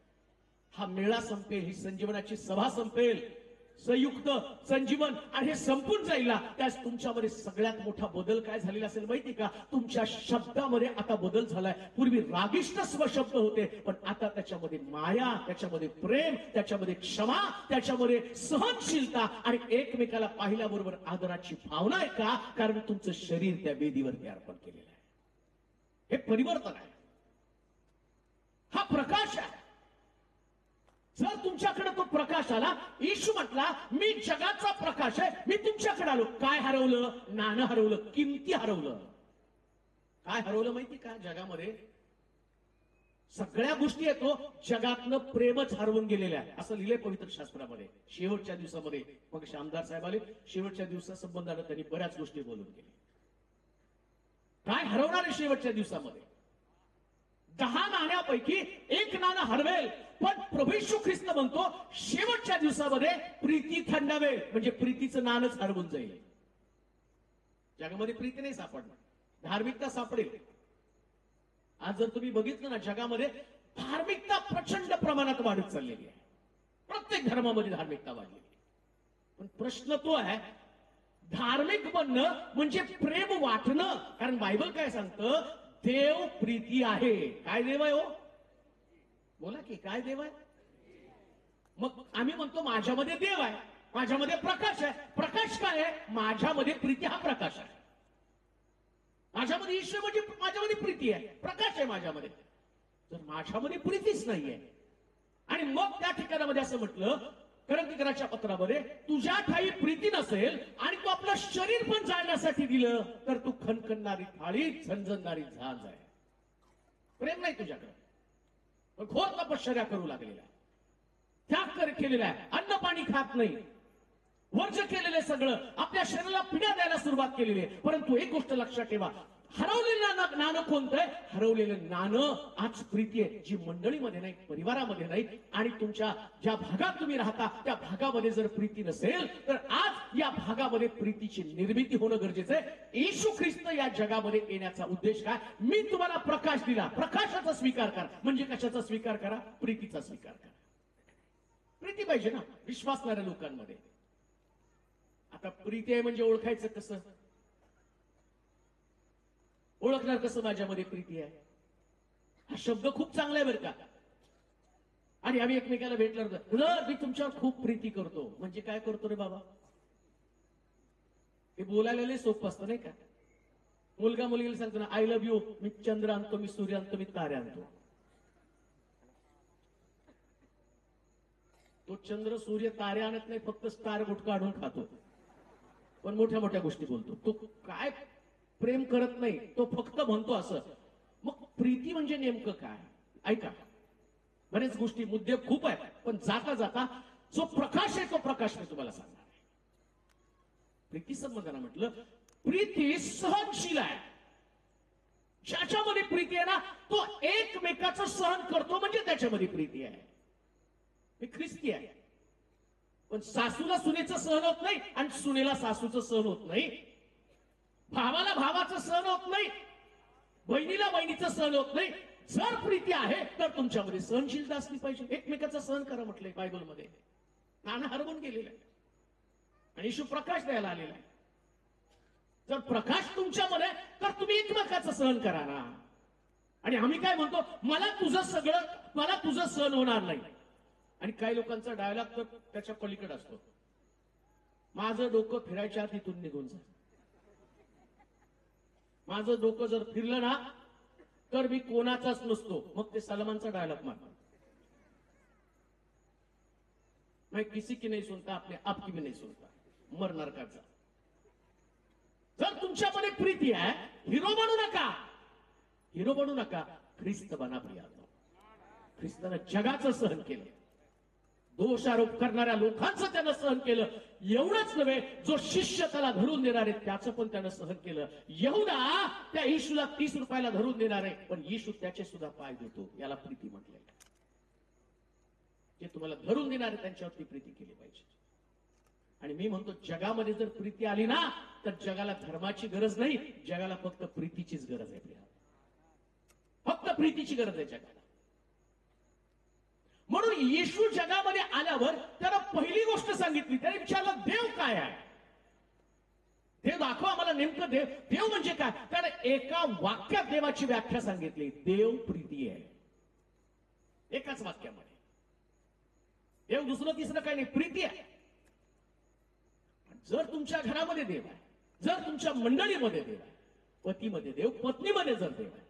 हा मेळा संपेल, ही संजीवनाची सभा संपेल, संयुक्त संजीवन, आणि हे संपून जाईल ना, त्यास तुमच्यामध्ये सगळ्यात मोठा बदल काय झालेला असेल माहिती का? तुमच्या शब्दामध्ये आता बदल झालाय. पूर्वी रागिष्ट स्वशब्द होते, पण आता त्याच्यामध्ये माया, त्याच्यामध्ये प्रेम, त्याच्यामध्ये क्षमा, त्याच्यामध्ये सहनशीलता आणि एकमेकाला पाहिल्याबरोबर आदराची भावना आहे. का? कारण तुमचं शरीर त्या वेदीवरती अर्पण केलेलं आहे. हे परिवर्तन आहे. हा प्रकाश आहे. जर तुमच्याकडे तो प्रकाश आला, येशू म्हटला मी जगाचा प्रकाश आहे, मी तुमच्याकडे आलो. काय हरवलं? नाणं हरवलं, किमती हरवलं. काय हरवलं माहिती का? जगामध्ये सगळ्या गोष्टी येतो, जगातनं प्रेमच हरवून गेलेलं आहे असं लिहिलंय पवित्र शास्त्रामध्ये. शेवटच्या दिवसामध्ये मग आमदार साहेब आले, शेवटच्या दिवसासंबंधाने त्यांनी बऱ्याच गोष्टी बोलून गेले. काय हरवणार आहे शेवटच्या दिवसामध्ये? 10 नाण्यापैकी 1 नाणं हरवेल, पण प्रभू येशू ख्रिस्त म्हणतो शेवटच्या दिवसामध्ये प्रीती थंडावेल, म्हणजे प्रीतीचं नाणंच हरवून जाईल. जगामध्ये प्रीती नाही सापडणार, धार्मिकता सापडेल. आज जर तुम्ही बघितलं ना, जगामध्ये धार्मिकता प्रचंड प्रमाणात वाढत चाललेली आहे. प्रत्येक धर्मामध्ये धार्मिकता वाढलेली आहे. पण प्रश्न तो आहे, धार्मिक बनणं म्हणजे प्रेम वाटणं. कारण बायबल काय सांगतं? देव प्रीती आहे. काय देव आहे हो? बोला की काय देव आहे? मग आम्ही म्हणतो माझ्यामध्ये देव आहे, माझ्यामध्ये प्रकाश आहे. प्रकाश काय आहे? माझ्यामध्ये प्रीती हा प्रकाश आहे. माझ्यामध्ये ईश्वर म्हणजे माझ्यामध्ये प्रीती आहे, प्रकाश आहे माझ्यामध्ये. जर माझ्यामध्ये प्रीतीच नाहीये आणि मग त्या ठिकाणामध्ये असं म्हटलं करंदीकराच्या पत्रामध्ये, तुझ्या ठाई प्रीती नसेल आणि तू आपलं शरीर पण जाळण्यासाठी दिलं तर तू खणखणणारी थाळी, झणझणणारी झांज आहे. प्रेम नाही तुझ्याकडे, पण घोर तपश्चर्या करू लागलेला आहे, त्याग केलेला आहे, अन्न पाणी खात नाही, वर्ज केलेलं सगळं, आपल्या शरीराला पिढ्या द्यायला सुरुवात केलेली आहे. परंतु एक गोष्ट लक्षात ठेवा, हरवलेलं नाणं कोणतं आहे? हरवलेलं नाणं आज प्रीती आहे, जी मंडळीमध्ये नाही, परिवारामध्ये नाही, आणि तुमच्या ज्या भागात तुम्ही राहता त्या भागामध्ये जर प्रीती नसेल तर आज या भागामध्ये प्रीतीची निर्मिती होणं गरजेचं आहे. येशू ख्रिस्त या जगामध्ये येण्याचा उद्देश काय? मी तुम्हाला प्रकाश दिला, प्रकाशाचा स्वीकार करा. म्हणजे कशाचा स्वीकार करा? प्रीतीचा स्वीकार करा. प्रीती पाहिजे ना विश्वासणाऱ्या लोकांमध्ये. आता प्रीती आहे म्हणजे ओळखायचं कसं? ओळखणार कसं माझ्यामध्ये प्रीती आहे? हा शब्द खूप चांगला आहे बरं का. आणि आम्ही एकमेकाला भेटल्यावर मी तुमच्यावर खूप प्रीती करतो. म्हणजे काय करतो रे बाबा? हे बोलायला लय सोपं असतं नाही का? मुलगा मुलगीला सांगतो ना, आय लव्ह यू, मी चंद्र आणतो, मी सूर्य आणतो, मी तारे आणतो. तो चंद्र सूर्य तारे आणत नाही, फक्त स्टार गुटखा काढून खातो, पण मोठ्या मोठ्या गोष्टी बोलतो. तो काय प्रेम करत नाही, तो फक्त म्हणतो असं. मग प्रीती म्हणजे नेमकं काय? ऐका, बरेच गोष्टी, मुद्दे खूप आहेत, पण जाता जाता जो प्रकाश आहे तो प्रकाश मी तुम्हाला सांगणार आहे. प्रीती संबंधाला म्हटलं, प्रीती सहनशील आहे. ज्याच्यामध्ये प्रीती आहे ना तो एकमेकाचं सहन करतो, म्हणजे त्याच्यामध्ये प्रीती आहे. मी ख्रिस्ती आहे, पण सासूला सुनेचं सहन होत नाही आणि सुनेला सासूचं सहन होत नाही, भावाला भावाचं सहन होत नाही, बहिणीला बहिणीचं सहन होत नाही. जर प्रीती आहे तर तुमच्यामध्ये सहनशीलता असली पाहिजे. एकमेकाचं सहन करा म्हटलंय बायबलमध्ये. नाणं हरवून गेलेलं आहे आणि येशू प्रकाश द्यायला आलेला आहे. जर प्रकाश तुमच्यामध्ये तर तुम्ही एकमेकाचं सहन करा ना. आणि आम्ही काय म्हणतो, मला तुझं सहन होणार नाही. आणि काही लोकांचा डायलॉग तर त्याच्या पलीकडे असतो, माझं डोकं फिरायच्या आत इथून निघून जा. माझं डोकं जर फिरलं ना तर मी कोणाचाच नसतो. मग ते सलमानचा डायलॉग मारतो, मैं किसी की नहीं सुनता, अपने आप की भी नहीं सुनता, मर नरकाचा. जर तुमच्यामध्ये प्रीती आहे, हिरो बनू नका, हिरो बनू नका, ख्रिस्त बना प्रियानो. ख्रिस्तानं जगाचं सहन केलं, दोषारोप करणाऱ्या लोकांचं त्यानं सहन केलं. एवढंच नव्हे, जो शिष्य त्याला धरून देणार आहे त्याचं पण त्यानं सहन केलं. यहुदा त्या येशूला 30 रुपयाला धरून देणार आहे, पण येशू त्याचे सुद्धा पाय देतो. याला प्रीती म्हटलेलं आहे. जे तुम्हाला धरून देणार आहे त्यांच्यावरती प्रीती केली पाहिजे. आणि मी म्हणतो, जगामध्ये जर प्रीती आली ना तर जगाला धर्माची गरज नाही, जगाला फक्त प्रीतीचीच गरज आहे. फक्त प्रीतीची गरज आहे जगाला. म्हणून येशू जगामध्ये आल्यावर त्याला पहिली गोष्ट सांगितली, त्याने विचारलं देव काय आहे? देव दाखव आम्हाला, नेमकं देव म्हणजे काय? त्याने एका वाक्यात देवाची व्याख्या सांगितली, देव प्रीती आहे. एकाच वाक्यामध्ये. देव दुसरं तिसरं काही नाही, प्रीती आहे. जर तुमच्या घरामध्ये देव आहे, जर तुमच्या मंडळीमध्ये देव आहे, पतीमध्ये देव, पत्नीमध्ये जर देव आहे,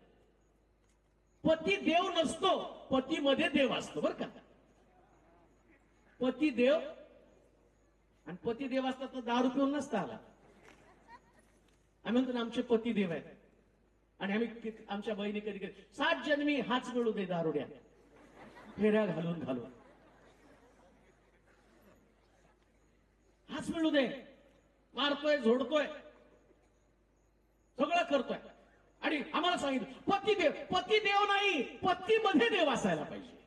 पती देव नसतो, पतीमध्ये देव असतो बरं का. पती देव आणि पती देव असतात तर दारू पिऊन नसता आला. आम्ही म्हणतो ना आमचे पती देव आहेत, आणि आम्ही आमच्या बहिणी कधी कधी 7 जन्मी हाच मिळू दे दारुड्या, फेऱ्या घालून घालून हाच मिळू दे, मारतोय, झोडतोय, सगळं करतोय. आणि आम्हाला सांगितलं पती देव नाही, पतीमध्ये देव असायला पाहिजे.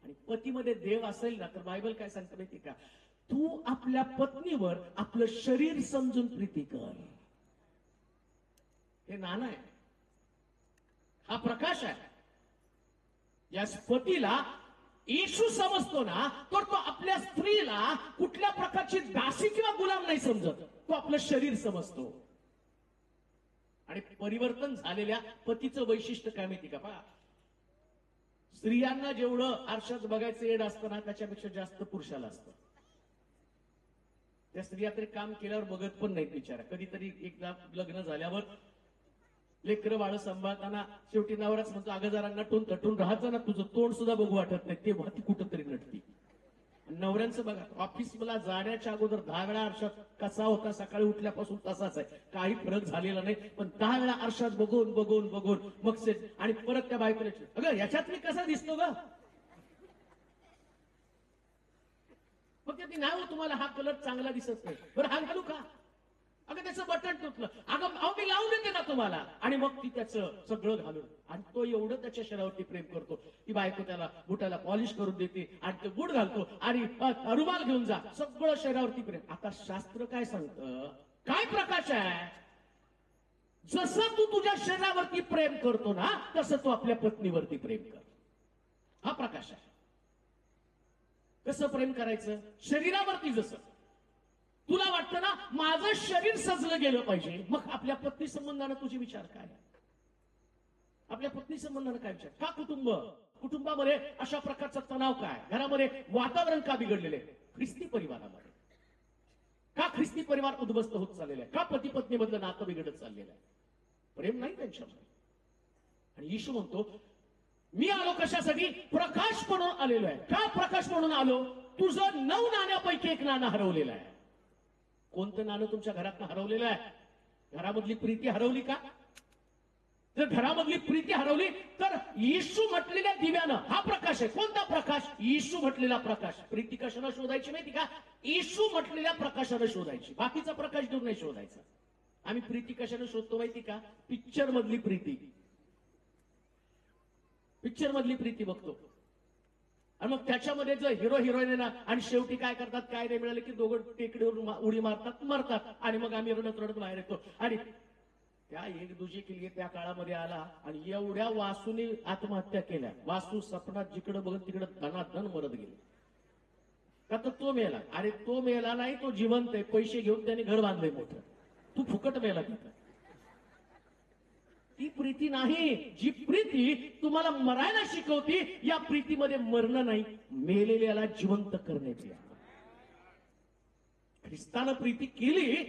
आणि पतीमध्ये देव असेल ना तर बायबल काय सांगतं माहिती का? तू आपल्या पत्नीवर आपलं शरीर समजून प्रीती कर. हे नाणं आहे, हा प्रकाश आहे. या पतीला येशू समजतो ना तर तो आपल्या स्त्रीला कुठल्या प्रकारची दासी किंवा गुलाम नाही समजत, तो आपलं शरीर समजतो. आणि परिवर्तन झालेल्या पतीचं वैशिष्ट्य काय माहिती का? पहा, स्त्रियांना जेवढं आरशात बघायचं येड असतं ना त्याच्यापेक्षा जास्त पुरुषाला असतं. त्या स्त्रिया तरी काम केल्यावर बघत पण नाहीत बिचारा. कधीतरी एकदा लग्न झाल्यावर लेकरं बाळ सांभाळताना शेवटी नवराच म्हणतो, अगं जरा नटून तटून राहायचं ना, तुझं तोंड सुद्धा बघू वाटत नाही, तेव्हा ती कुठंतरी नटती. नवऱ्यांचं बघा, ऑफिस मला जाण्याच्या अगोदर 10 वेळा आरशात कसा होता सकाळी उठल्यापासून तसाच आहे, काही फरक झालेला नाही, पण 10 वेळा आरशात बघून बघून बघून मग आणि परत त्या बायकोला, अगं याच्यात मी कसा दिसतो ग? मग ती नाही हो, तुम्हाला हा कलर चांगला दिसत नाही, बरं हा घालू का? अगं त्याचं बटन तुटलं, अगं अहो मी लावून देते ना तुम्हाला. आणि मग ती त्याचं सगळं घालून, आणि तो एवढं त्याच्या शरीरावरती प्रेम करतो, ती बायको त्याला बुटाला पॉलिश करून देते आणि ते बूट घालतो आणि रुमाल घेऊन जा, सगळं शरीरावरती प्रेम. आता शास्त्र काय सांगतं, काय प्रकाश आहे? जसं तू तुझ्या शरीरावरती प्रेम करतो ना, तसं तू आपल्या पत्नीवरती प्रेम कर. हा प्रकाश आहे. कसं प्रेम करायचं? शरीरावरती. जसं तुला वाटतं ना माझं शरीर सजलं गेलं पाहिजे, मग आपल्या पत्नी संबंधानं तुझे विचार काय? आपल्या पत्नी संबंधानं काय विचार? का कुटुंबामध्ये अशा प्रकारचा तणाव काय? घरामध्ये वातावरण का बिघडलेले? ख्रिस्ती परिवारामध्ये का ख्रिस्ती परिवार उद्ध्वस्त होत चाललेला आहे? का पती पत्नी मधलं नातं बिघडत चाललेलं आहे? प्रेम नाही त्यांच्यामध्ये. आणि येशू म्हणतो, मी आलो कशासाठी? प्रकाश म्हणून आलेलो आहे. का प्रकाश म्हणून आलो? तुझं 9 नाण्यापैकी एक नाणं हरवलेलं आहे. कोणतं नाणं तुमच्या घरात हरवलेलं आहे? घरामधली प्रीती हरवली का? जर घरामधली प्रीती हरवली तर येशू म्हटलेल्या दिव्यानं, हा प्रकाश आहे. कोणता प्रकाश? येशू म्हटलेला प्रकाश. प्रीती कशानं शोधायची माहिती का? येशू म्हटलेल्या प्रकाशानं शोधायची. बाकीचा प्रकाश दूर नाही शोधायचा. आम्ही प्रीती कशानं शोधतो माहिती का? पिक्चर मधली प्रीती. पिक्चर मधली प्रीती बघतो आणि मग त्याच्यामध्ये जर हिरो हिरोईन ना, आणि शेवटी काय करतात, काय नाही मिळालं की दोघं टेकडीवर उडी मारतात, मरतात, आणि मग आम्ही रडत रडत बाहेर येतो. आणि त्या एक दुजे केली त्या काळामध्ये आला आणि एवढ्या वासूने आत्महत्या केल्या. वासू सपनात जिकडे बघत तिकडे धनाधन मरत गेले. का तर तो मेला. अरे तो मेला नाही, तो जिवंत आहे. पैसे घेऊन त्याने घर बांधलंय मोठं. तू फुकट मेला तिथं. ती प्रीती नाही. जी प्रीती तुम्हाला मरायला शिकवती, या प्रीतीमध्ये मरणं नाही, मेलेल्याला जिवंत करण्याची. ख्रिस्तानं प्रीती केली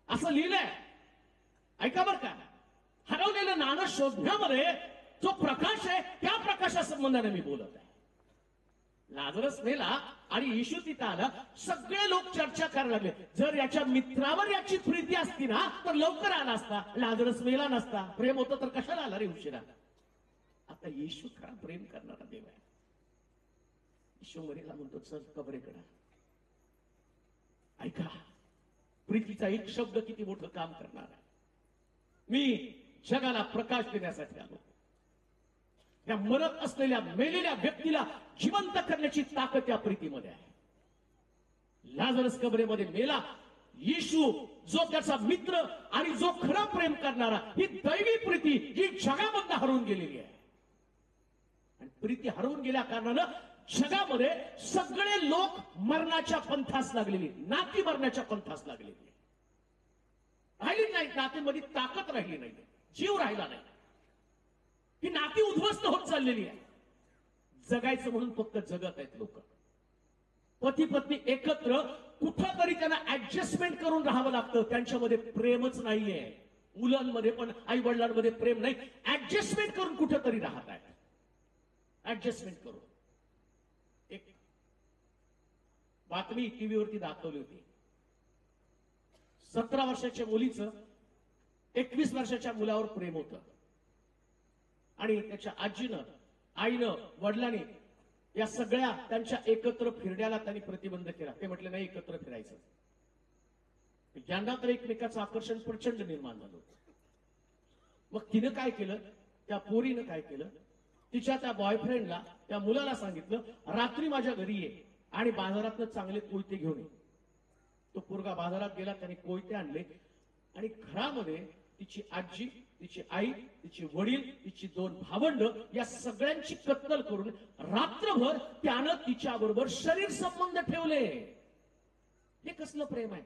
असं लिहिलंय. ऐका बरं का, हरवलेलं नाणं शोधण्यामध्ये जो प्रकाश आहे त्या प्रकाशासंबंधाने मी बोलत आहे. लाजरस मेला आणि येशू तिथं आला. सगळे लोक चर्चा करायला लागले, जर याच्या मित्रावर याची प्रीती असती ना तर लवकर आला असता, लाजरस मेला नसता. प्रेम होतं तर कशाला आला रे उशिरा? आता येशू खरा प्रेम करणारा देव आहे. येशू मरीला म्हणतो, चल कबरेकडे. ऐका, प्रीतीचा एक शब्द किती मोठं काम करणार आहे. मी जगाला प्रकाश देण्यासाठी आलो. त्या मरत असलेल्या मेलेल्या व्यक्तीला जिवंत करण्याची ताकद त्या प्रीतीमध्ये आहे. लाजरस कबरेमध्ये मेला. येशू जो त्याचा मित्र आणि जो खरं प्रेम करणारा, ही दैवी प्रीती ही जगामधून हरवून गेलेली आहे. आणि प्रीती हरवून गेल्या कारणानं जगामध्ये सगळे लोक मरणाच्या पंथास लागलेली, नाती मरण्याच्या पंथास लागलेली आहे. राहिली नाही नातीमध्ये ताकद, राहिली नाही, जीव राहिला नाही. ही नाती उद्ध्वस्त होत चाललेली आहे. जगायचं म्हणून फक्त जगत आहेत लोक. पती पत्नी एकत्र कुठंतरी त्यांना ऍडजस्टमेंट करून राहावं लागतं. त्यांच्यामध्ये प्रेमच नाहीये. मुलांमध्ये पण आई वडिलांमध्ये प्रेम नाही. ऍडजस्टमेंट करून कुठंतरी राहत आहेत. ऍडजस्टमेंट करून. एक बातमी टीव्हीवरती दाखवली होती. 17 वर्षाच्या मुलीचं 21 वर्षाच्या मुलावर प्रेम होतं आणि त्याच्या आजीनं, आईनं, वडिलांनी या सगळ्या त्यांच्या एकत्र फिरण्याला त्यांनी प्रतिबंध केला. ते म्हटले नाही, एकत्र फिरायचं. यांना तर एकमेकाचं आकर्षण प्रचंड निर्माण झालं. मग तिनं काय केलं, त्या पोरीनं काय केलं, तिच्या त्या बॉयफ्रेंडला, त्या मुलाला सांगितलं, रात्री माझ्या घरी ये आणि बाजारातनं चांगले कोयते घेऊन ये. तो पोरगा बाजारात गेला, त्याने कोयते आणले आणि घरामध्ये तिची आजी, तिची आई, तिची वडील, तिची 2 भावंड या सगळ्यांची कत्तल करून रात्रभर त्यानं तिच्या बरोबर शरीर संबंध ठेवले. हे कसलं प्रेम आहे?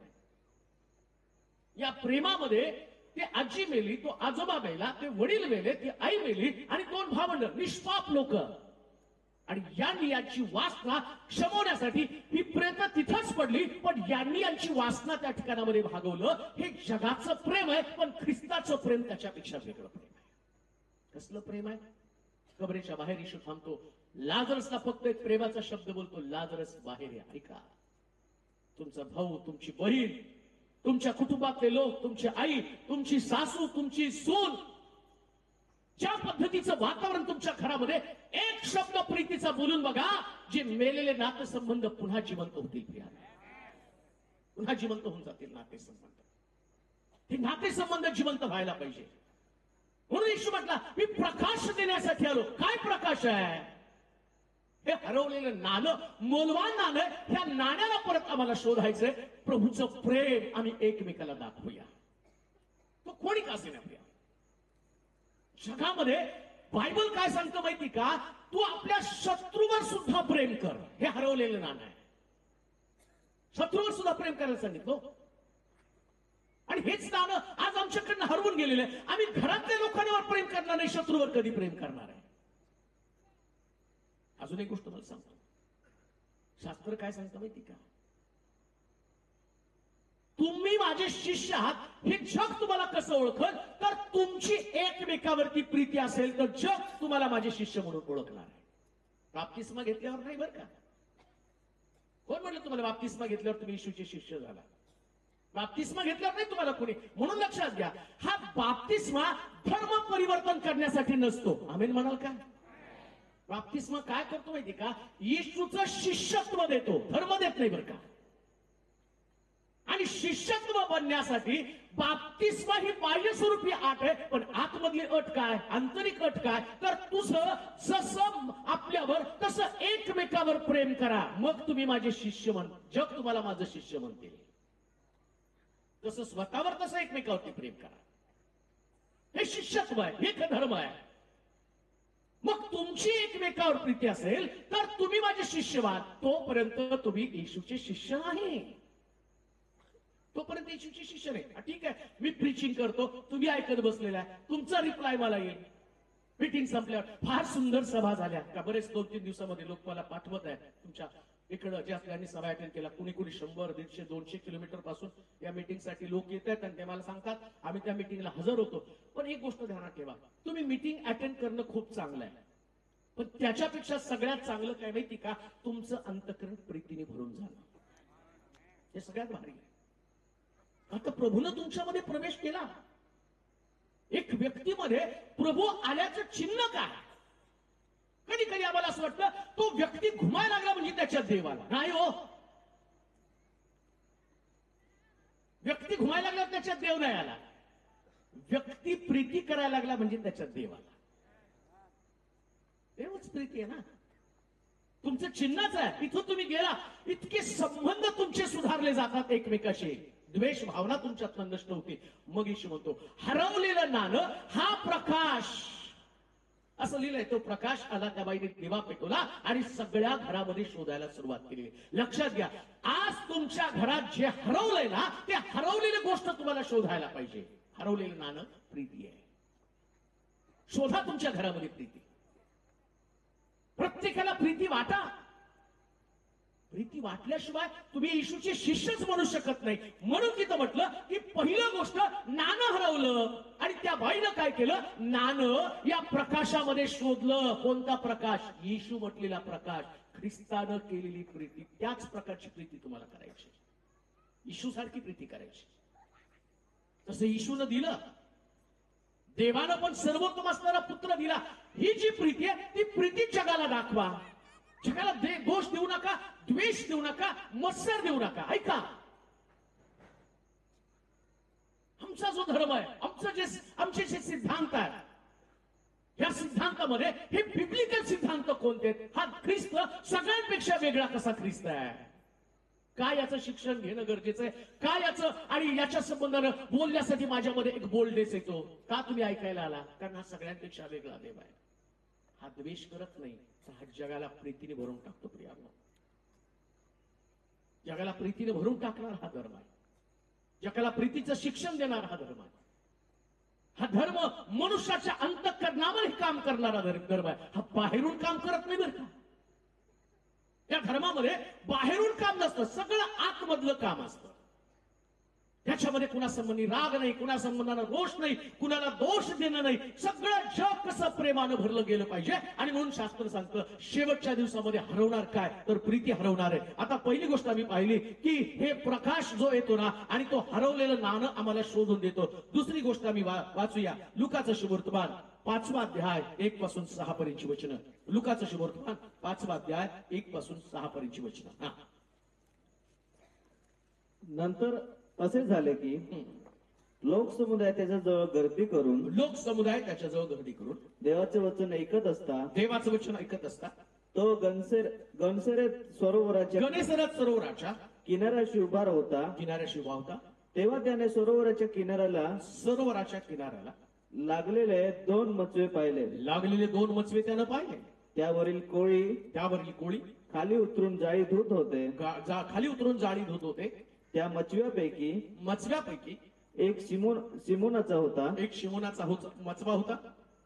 या प्रेमामध्ये ते आजी मेली, तो आजोबा मेला, ते वडील मेले, ती आई मेली आणि 2 भावंड निष्पाप लोक. आणि यांनी यांची वासना क्षमवण्यासाठी ही प्रेत तिथंच पडली, पण यांनी यांची वासना त्या ठिकाणामध्ये भागवलं. हे जगाचं प्रेम आहे, पण ख्रिस्ताचं प्रेम त्याच्यापेक्षा वेगळं प्रेम आहे. कसलं प्रेम आहे? कबरेच्या बाहेर येशू थांबतो, लाजरसला फक्त एक प्रेमाचा शब्द बोलतो, लाजरस बाहेर या. ऐका, तुमचा भाऊ, तुमची बहीण, तुमच्या कुटुंबातले लोक, तुमची आई, तुमची सासू, तुमची सून, ज्या पद्धतीचं वातावरण तुमच्या घरामध्ये, एक शब्द प्रीतीचा बोलून बघा, जे मेलेले नातेसंबंध पुन्हा जिवंत होतील. पुन्हा जिवंत होऊन जातील नातेसंबंध. हे नातेसंबंध जिवंत व्हायला पाहिजे. म्हणून येशू म्हटला, मी प्रकाश देण्यासाठी आलो. काय प्रकाश आहे? हे हरवलेलं नाणं, मोलवान नाणं, ह्या नाण्याला परत आम्हाला शोधायचंय. प्रभूचं प्रेम आम्ही एकमेकाला दाखवूया. तो कोणी का असेना प्रिया. जगामध्ये बायबल काय सांगतं माहिती का? तू आपल्या शत्रूवर सुद्धा प्रेम कर. हे हरवलेलं नाणं आहे. शत्रूवर सुद्धा प्रेम करायला सांगितलं. आणि हेच नाणं आज आमच्याकडनं हरवून गेलेलं आहे. आम्ही घरातल्या लोकांवर प्रेम करणार नाही, शत्रूवर कधी प्रेम करणार आहे? अजून एक गोष्ट मला सांगतो. शास्त्र काय सांगतं माहिती का? तुम्ही माझे शिष्य आहात, हे जग तुम्हाला कसं ओळखल? तर तुमची एकमेकावरती प्रीती असेल तर जग तुम्हाला माझे शिष्य म्हणून ओळखणार आहे. बाप्तिस्मा घेतल्यावर नाही बरं का. कोण म्हणलं तुम्हाला बाप्तिस्मा घेतल्यावर तुम्ही येशूचे शिष्य झाला? बाप्तिस्मा घेतल्यावर नाही तुम्हाला कोणी. म्हणून लक्षात घ्या, हा बाप्तिस्मा धर्म परिवर्तन करण्यासाठी नसतो. आमेन म्हणाल का? बाप्तिस्मा काय करतो माहिती का? येशूचं शिष्यत्व देतो, धर्म देत नाही बरं का. आणि शिष्यत्व बनण्यासाठी बाप्तिस्मा ही बाह्य स्वरूपी अट आहे, पण आतमधली अट काय, आंतरिक अट काय? तर तुझं जसं आपल्यावर तसं एकमेकावर प्रेम करा, मग तुम्ही माझे शिष्य म्हण. जग तुम्हाला माझं शिष्य म्हणतील. तसं स्वतःवर तसं एकमेकावरती प्रेम करा. हे शिष्यत्व आहे, हे धर्म आहे. मग तुमची एकमेकावर प्रीती असेल तर तुम्ही माझे शिष्य व्हा. तोपर्यंत तुम्ही येशूचे शिष्य नाही. तोपर्यंत येशूचे शिष्य नाही. ठीक आहे, मी प्रीचिंग करतो, तुम्ही ऐकत बसलेला आहे, तुमचा रिप्लाय मला येईल. मीटिंग संपल्यावर फार सुंदर सभा झाल्या का, बरेच 2-3 दिवसामध्ये लोक मला पाठवत आहेत. तुमच्या इकडं ज्या त्यांनी सभा अटेंड केला, कुणी 100, 150, 200 किलोमीटर पासून या मीटिंगसाठी लोक येत आहेत आणि ते मला सांगतात आम्ही त्या मीटिंगला हजर होतो. पण एक गोष्ट ध्यानात ठेवा, तुम्ही मीटिंग अटेंड करणं खूप चांगलं आहे, पण त्याच्यापेक्षा सगळ्यात चांगलं काय माहिती का? तुमचं अंतःकरण प्रीतीने भरून जाणं. हे सगळ्यात भारी आहे. आता प्रभूनं तुमच्यामध्ये प्रवेश केला. एक व्यक्तीमध्ये प्रभू आल्याचं चिन्ह काय? कधी कधी आम्हाला असं वाटतं तो व्यक्ती घुमायला लागला म्हणजे त्याच्यात देव आला. नाही हो, व्यक्ती घुमायला लागला त्याच्यात देव नाही आला. व्यक्ती प्रीती करायला लागला म्हणजे त्याच्यात देव आला. देवच प्रीती आहे ना. तुमचं चिन्हच आहे. इथं तुम्ही गेला, इतके संबंध तुमचे सुधारले जातात एकमेकाशी. द्वेष भावना तुमच्यात नष्ट होते. मग येशू म्हणतो, हरवलेलं नाणं हा प्रकाश. असं लिहिलंय, तो प्रकाश आला, त्या बाईने दिवा पेटवला आणि सगळ्या घरामध्ये शोधायला सुरुवात केली. लक्षात घ्या, आज तुमच्या घरात जे हरवलंय ना, ते हरवलेली गोष्ट तुम्हाला शोधायला पाहिजे. हरवलेलं नाणं प्रीती आहे. शोधा तुमच्या घरामध्ये प्रीती. प्रत्येकाला प्रीती वाटा. प्रीती वाटल्याशिवाय तुम्ही येशूचे शिष्यच म्हणू शकत नाही. म्हणून तिथं म्हटलं की पहिलं गोष्ट नाणं हरवलं आणि त्या बाईनं काय केलं? नाणं या प्रकाशामध्ये शोधलं. कोणता प्रकाश? येशू म्हटलेला प्रकाश, ख्रिस्तानं केलेली प्रीती. त्याच प्रकारची प्रीती तुम्हाला करायची. येशू सारखी प्रीती करायची. तसं येशूनं दिलं. देवानं पण सर्वोत्तम असणारा पुत्र दिला. ही जी प्रीती आहे ती प्रीती जगाला दाखवा. जगाला दोष देऊ नका, द्वेष देऊ नका, मत्सर देऊ नका. ऐका, आमचा जो धर्म आहे, आमचे जे सिद्धांत आहे, या सिद्धांतामध्ये हे बिब्लिकल सिद्धांत कोणते? हा ख्रिस्त सगळ्यांपेक्षा वेगळा कसा ख्रिस्त आहे? काय याचं शिक्षण घेणं गरजेचं आहे? काय याचं आणि याच्या संबंधानं बोलण्यासाठी माझ्यामध्ये एक बोल्डनेस येतो. का तुम्ही ऐकायला आला? कारण हा सगळ्यांपेक्षा वेगळा देव आहे. हा द्वेष करत नाही, हा जगाला प्रीतीने भरून टाकतो. प्रियांनो, जगाला प्रीतीने भरून टाकणार हा धर्म आहे. जगाला प्रीतीचं शिक्षण देणार हा धर्म आहे. हा धर्म मनुष्याच्या अंतःकरणावर काम करणारा धर्म आहे. हा बाहेरून काम करत नाही बरं का. त्या धर्मामध्ये बाहेरून काम नसतं, सगळं आतमधलं काम असतं. त्याच्यामध्ये कुणासंबंधी राग नाही, कुणासंबंधाला रोष नाही, कुणाला दोष देणं नाही. सगळं जग कसं प्रेमानं भरलं गेलं पाहिजे. आणि म्हणून शास्त्र सांगतं शेवटच्या दिवसामध्ये हरवणार काय, तर प्रीती हरवणार आहे. आता पहिली गोष्ट आम्ही पाहिली की हे प्रकाश जो येतो ना, आणि तो हरवलेलं नाणं आम्हाला शोधून देतो. दुसरी गोष्ट आम्ही वाचूया लुकाचं शुभवर्तमान 5वा अध्याय 1 पासून 6 पर्यंतची वचनं. लुकाचं शुभवर्तमान 5वा अध्याय 1 पासून 6 पर्यंतची वचनं. नंतर असे झाले की लोकसमुदाय त्याच्याजवळ गर्दी करून लोक समुदाय त्याच्याजवळ गर्दी करून देवाचे वचन ऐकत असता देवाचं वचन ऐकत असता तो गणसेरेत सरोवराच्या गणेशरथ सरोवराच्या किनाऱ्याशी उभा होता. किनाऱ्याशी उभा होता. तेव्हा त्याने सरोवराच्या सरोवराच्या किनाऱ्याला लागलेले 2 मचवे पाहिले. लागलेले 2 मचवे त्यानं पाहिले. त्यावरील कोळी खाली उतरून जाळी धुत होते. खाली उतरून जाळी धुत होते. त्या मचव्यापैकी एक सिमोनाचा होता. एक शिमोनाचा मचवा होता.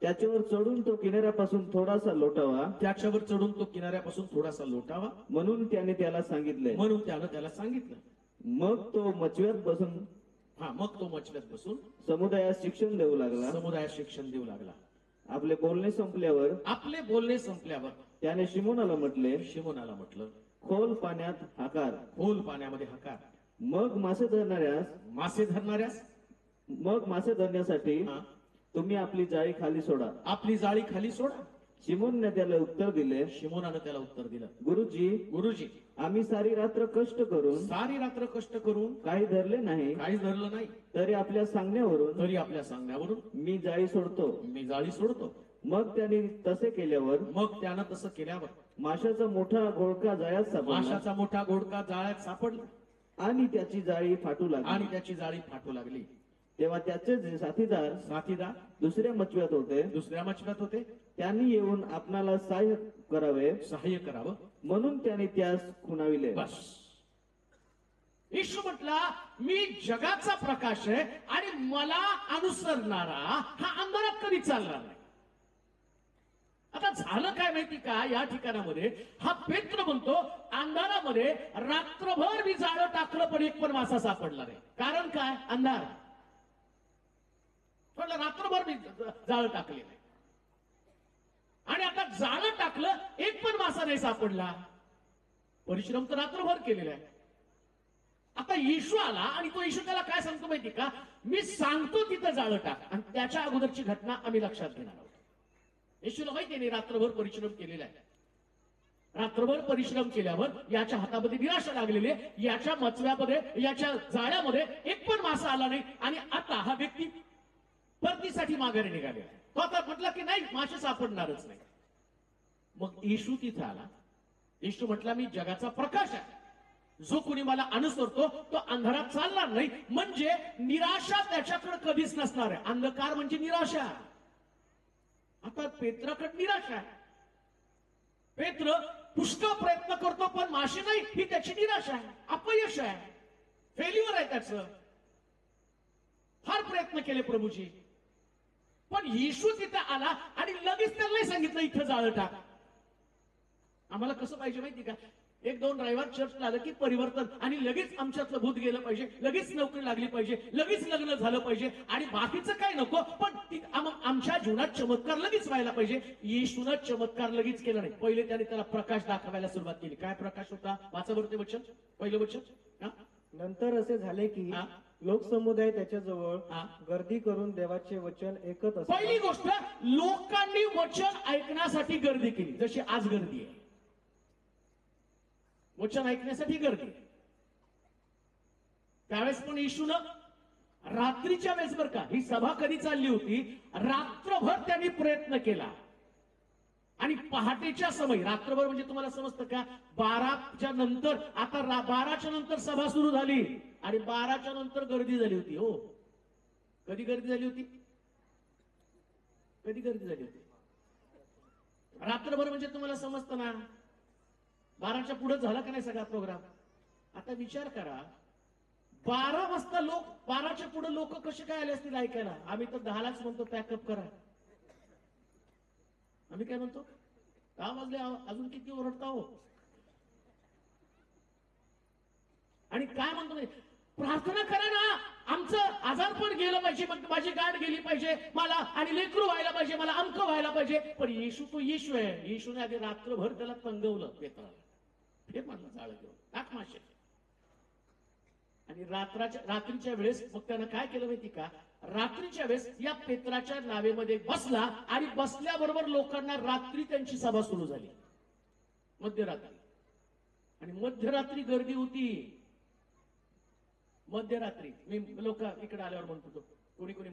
त्याच्यावर चढून तो किनाऱ्यापासून थोडासा लोटावा म्हणून त्याने त्याला सांगितले. मग तो मचव्यात बसून समुदायास शिक्षण देऊ लागला. आपले बोलणे संपल्यावर त्याने शिमोनाला म्हटलं खोल पाण्यामध्ये हाकार. मग मासे धरण्यासाठी तुम्ही आपली जाळी खाली सोडा. शिमोनाने त्याला उत्तर दिलं गुरुजी आम्ही सारी रात्र कष्ट करून काही धरले नाही. तरी आपल्या सांगण्यावरून मी जाळी सोडतो. मग त्याने तसे केल्यावर माशाचा मोठा घोळका जाळ्यात सापडला आणि त्याची जाळी फाटू लागली. तेव्हा त्याचे साथीदार दुसऱ्या मचव्यात होते. त्यांनी येऊन आपणाला सहाय्य करावं म्हणून त्याने त्यास खुणाविले. येशू म्हटला मी जगाचा प्रकाश आहे आणि मला अनुसरणारा हा अंधारात कधी चालणार नाही. आता झालं काय माहिती का, या ठिकाणामध्ये हा पेत्र म्हणतो अंधारामध्ये रात्रभर मी जाळं टाकलं पण एक पण मासा सापडला नाही. कारण काय, अंधार. रात्रभर मी जाळं टाकले नाही आणि आता जाळं टाकलं एक पण मासा नाही सापडला. परिश्रम तर रात्रभर केलेला आहे. आता येशू आला आणि तो येशू त्याला काय सांगतो माहिती का, मी सांगतो तिथं जाळं टाक. आणि त्याच्या अगोदरची घटना आम्ही लक्षात घेणार आहोत. येशूला माहिती आहे रात्रभर परिश्रम केलेला आहे. रात्रभर परिश्रम केल्यावर याच्या हातामध्ये निराशा लागलेली आहे. याच्या मचव्यामध्ये याच्या जाळ्यामध्ये एक पण मासा आला नाही आणि आता हा व्यक्ती परतीसाठी माघारी निघाले. तो आता म्हटला की नाही मासे सापडणारच नाही. मग येशू तिथे आला. येशू म्हटला मी जगाचा प्रकाश आहे. जो कोणी मला अनुसरतो तो अंधारात चालणार नाही. म्हणजे निराशा त्याच्याकडे कधीच नसणार आहे. अंधकार म्हणजे निराशा. आता पेत्राकडे निराशा आहे. पेत्र पुष्कळ प्रयत्न करतो पण मासे नाही ही त्याची निराशा आहे. अपयश आहे. फेल्युअर आहे त्याचं. फार प्रयत्न केले प्रभूजी पण येशू तिथे आला आणि लगेच त्याला सांगितलं इथं जाळं टाक. आम्हाला कसं पाहिजे माहिती का, 1-2 रविवार चर्चला आलं की परिवर्तन आणि लगेच आमच्यातलं भूत गेलं पाहिजे, लगेच नोकरी लागली पाहिजे, लगेच लग्न झालं पाहिजे आणि बाकीचं काय नको पण आमच्या जीवनात चमत्कार लगेच व्हायला पाहिजे. येशूनं चमत्कार लगेच केला नाही. पहिले त्याने त्याला प्रकाश दाखवायला सुरुवात केली. काय प्रकाश होता, वाचा बरं ते वचन, पहिलं वचन. नंतर असे झाले की लोकसमुदाय त्याच्याजवळ गर्दी करून देवाचे वचन ऐकत असत. पहिली गोष्ट लोकांनी वचन ऐकण्यासाठी गर्दी केली. जशी आज गर्दी आहे, वचन ऐकण्यासाठी गर्दी. त्यावेळेस पण येशूनं रात्रीच्या वेळेस बरं का, ही सभा कधी चालली होती, रात्रभर त्यांनी प्रयत्न केला आणि पहाटेच्या समय, रात्रभर म्हणजे तुम्हाला समजतं का, 12च्या नंतर, आता 12च्या नंतर सभा सुरू झाली आणि 12च्या नंतर गर्दी झाली होती. हो, कधी गर्दी झाली होती, रात्रभर म्हणजे तुम्हाला समजतं ना, 12च्या पुढे झाला का नाही सगळा प्रोग्राम. आता विचार करा, 12 वाजता 12च्या पुढे लोक कसे काय आले असतील ऐकायला. आम्ही तर 10लाच म्हणतो पॅकअप करा. आम्ही काय म्हणतो, 10 वाजले अजून किती ओरडता हो. आणि काय म्हणतो माहिती? प्रार्थना करा ना, आमचं आजारपण गेलं पाहिजे, मग माझी गाठ गेली पाहिजे मला, आणि लेकरू व्हायला पाहिजे मला, अंक व्हायला पाहिजे. पण येशू तो येशू आहे. येशूने आधी रात्रभर त्याला तंगवलं पेत्राला, हे म्हणलं जाळ घेऊन टाक मासे. आणि रात्रीच्या वेळेस मग त्यानं काय केलं माहिती का? रात्रीच्या वेळेस या पेत्राच्या नावेमध्ये बसला, आणि बसल्याबरोबर लोकांना रात्री त्यांची सभा सुरू झाली, मध्यरात्री. आणि मध्यरात्री गर्दी होती. मध्यरात्री मी लोक इकडे आल्यावर म्हणतो, कोणी कोणी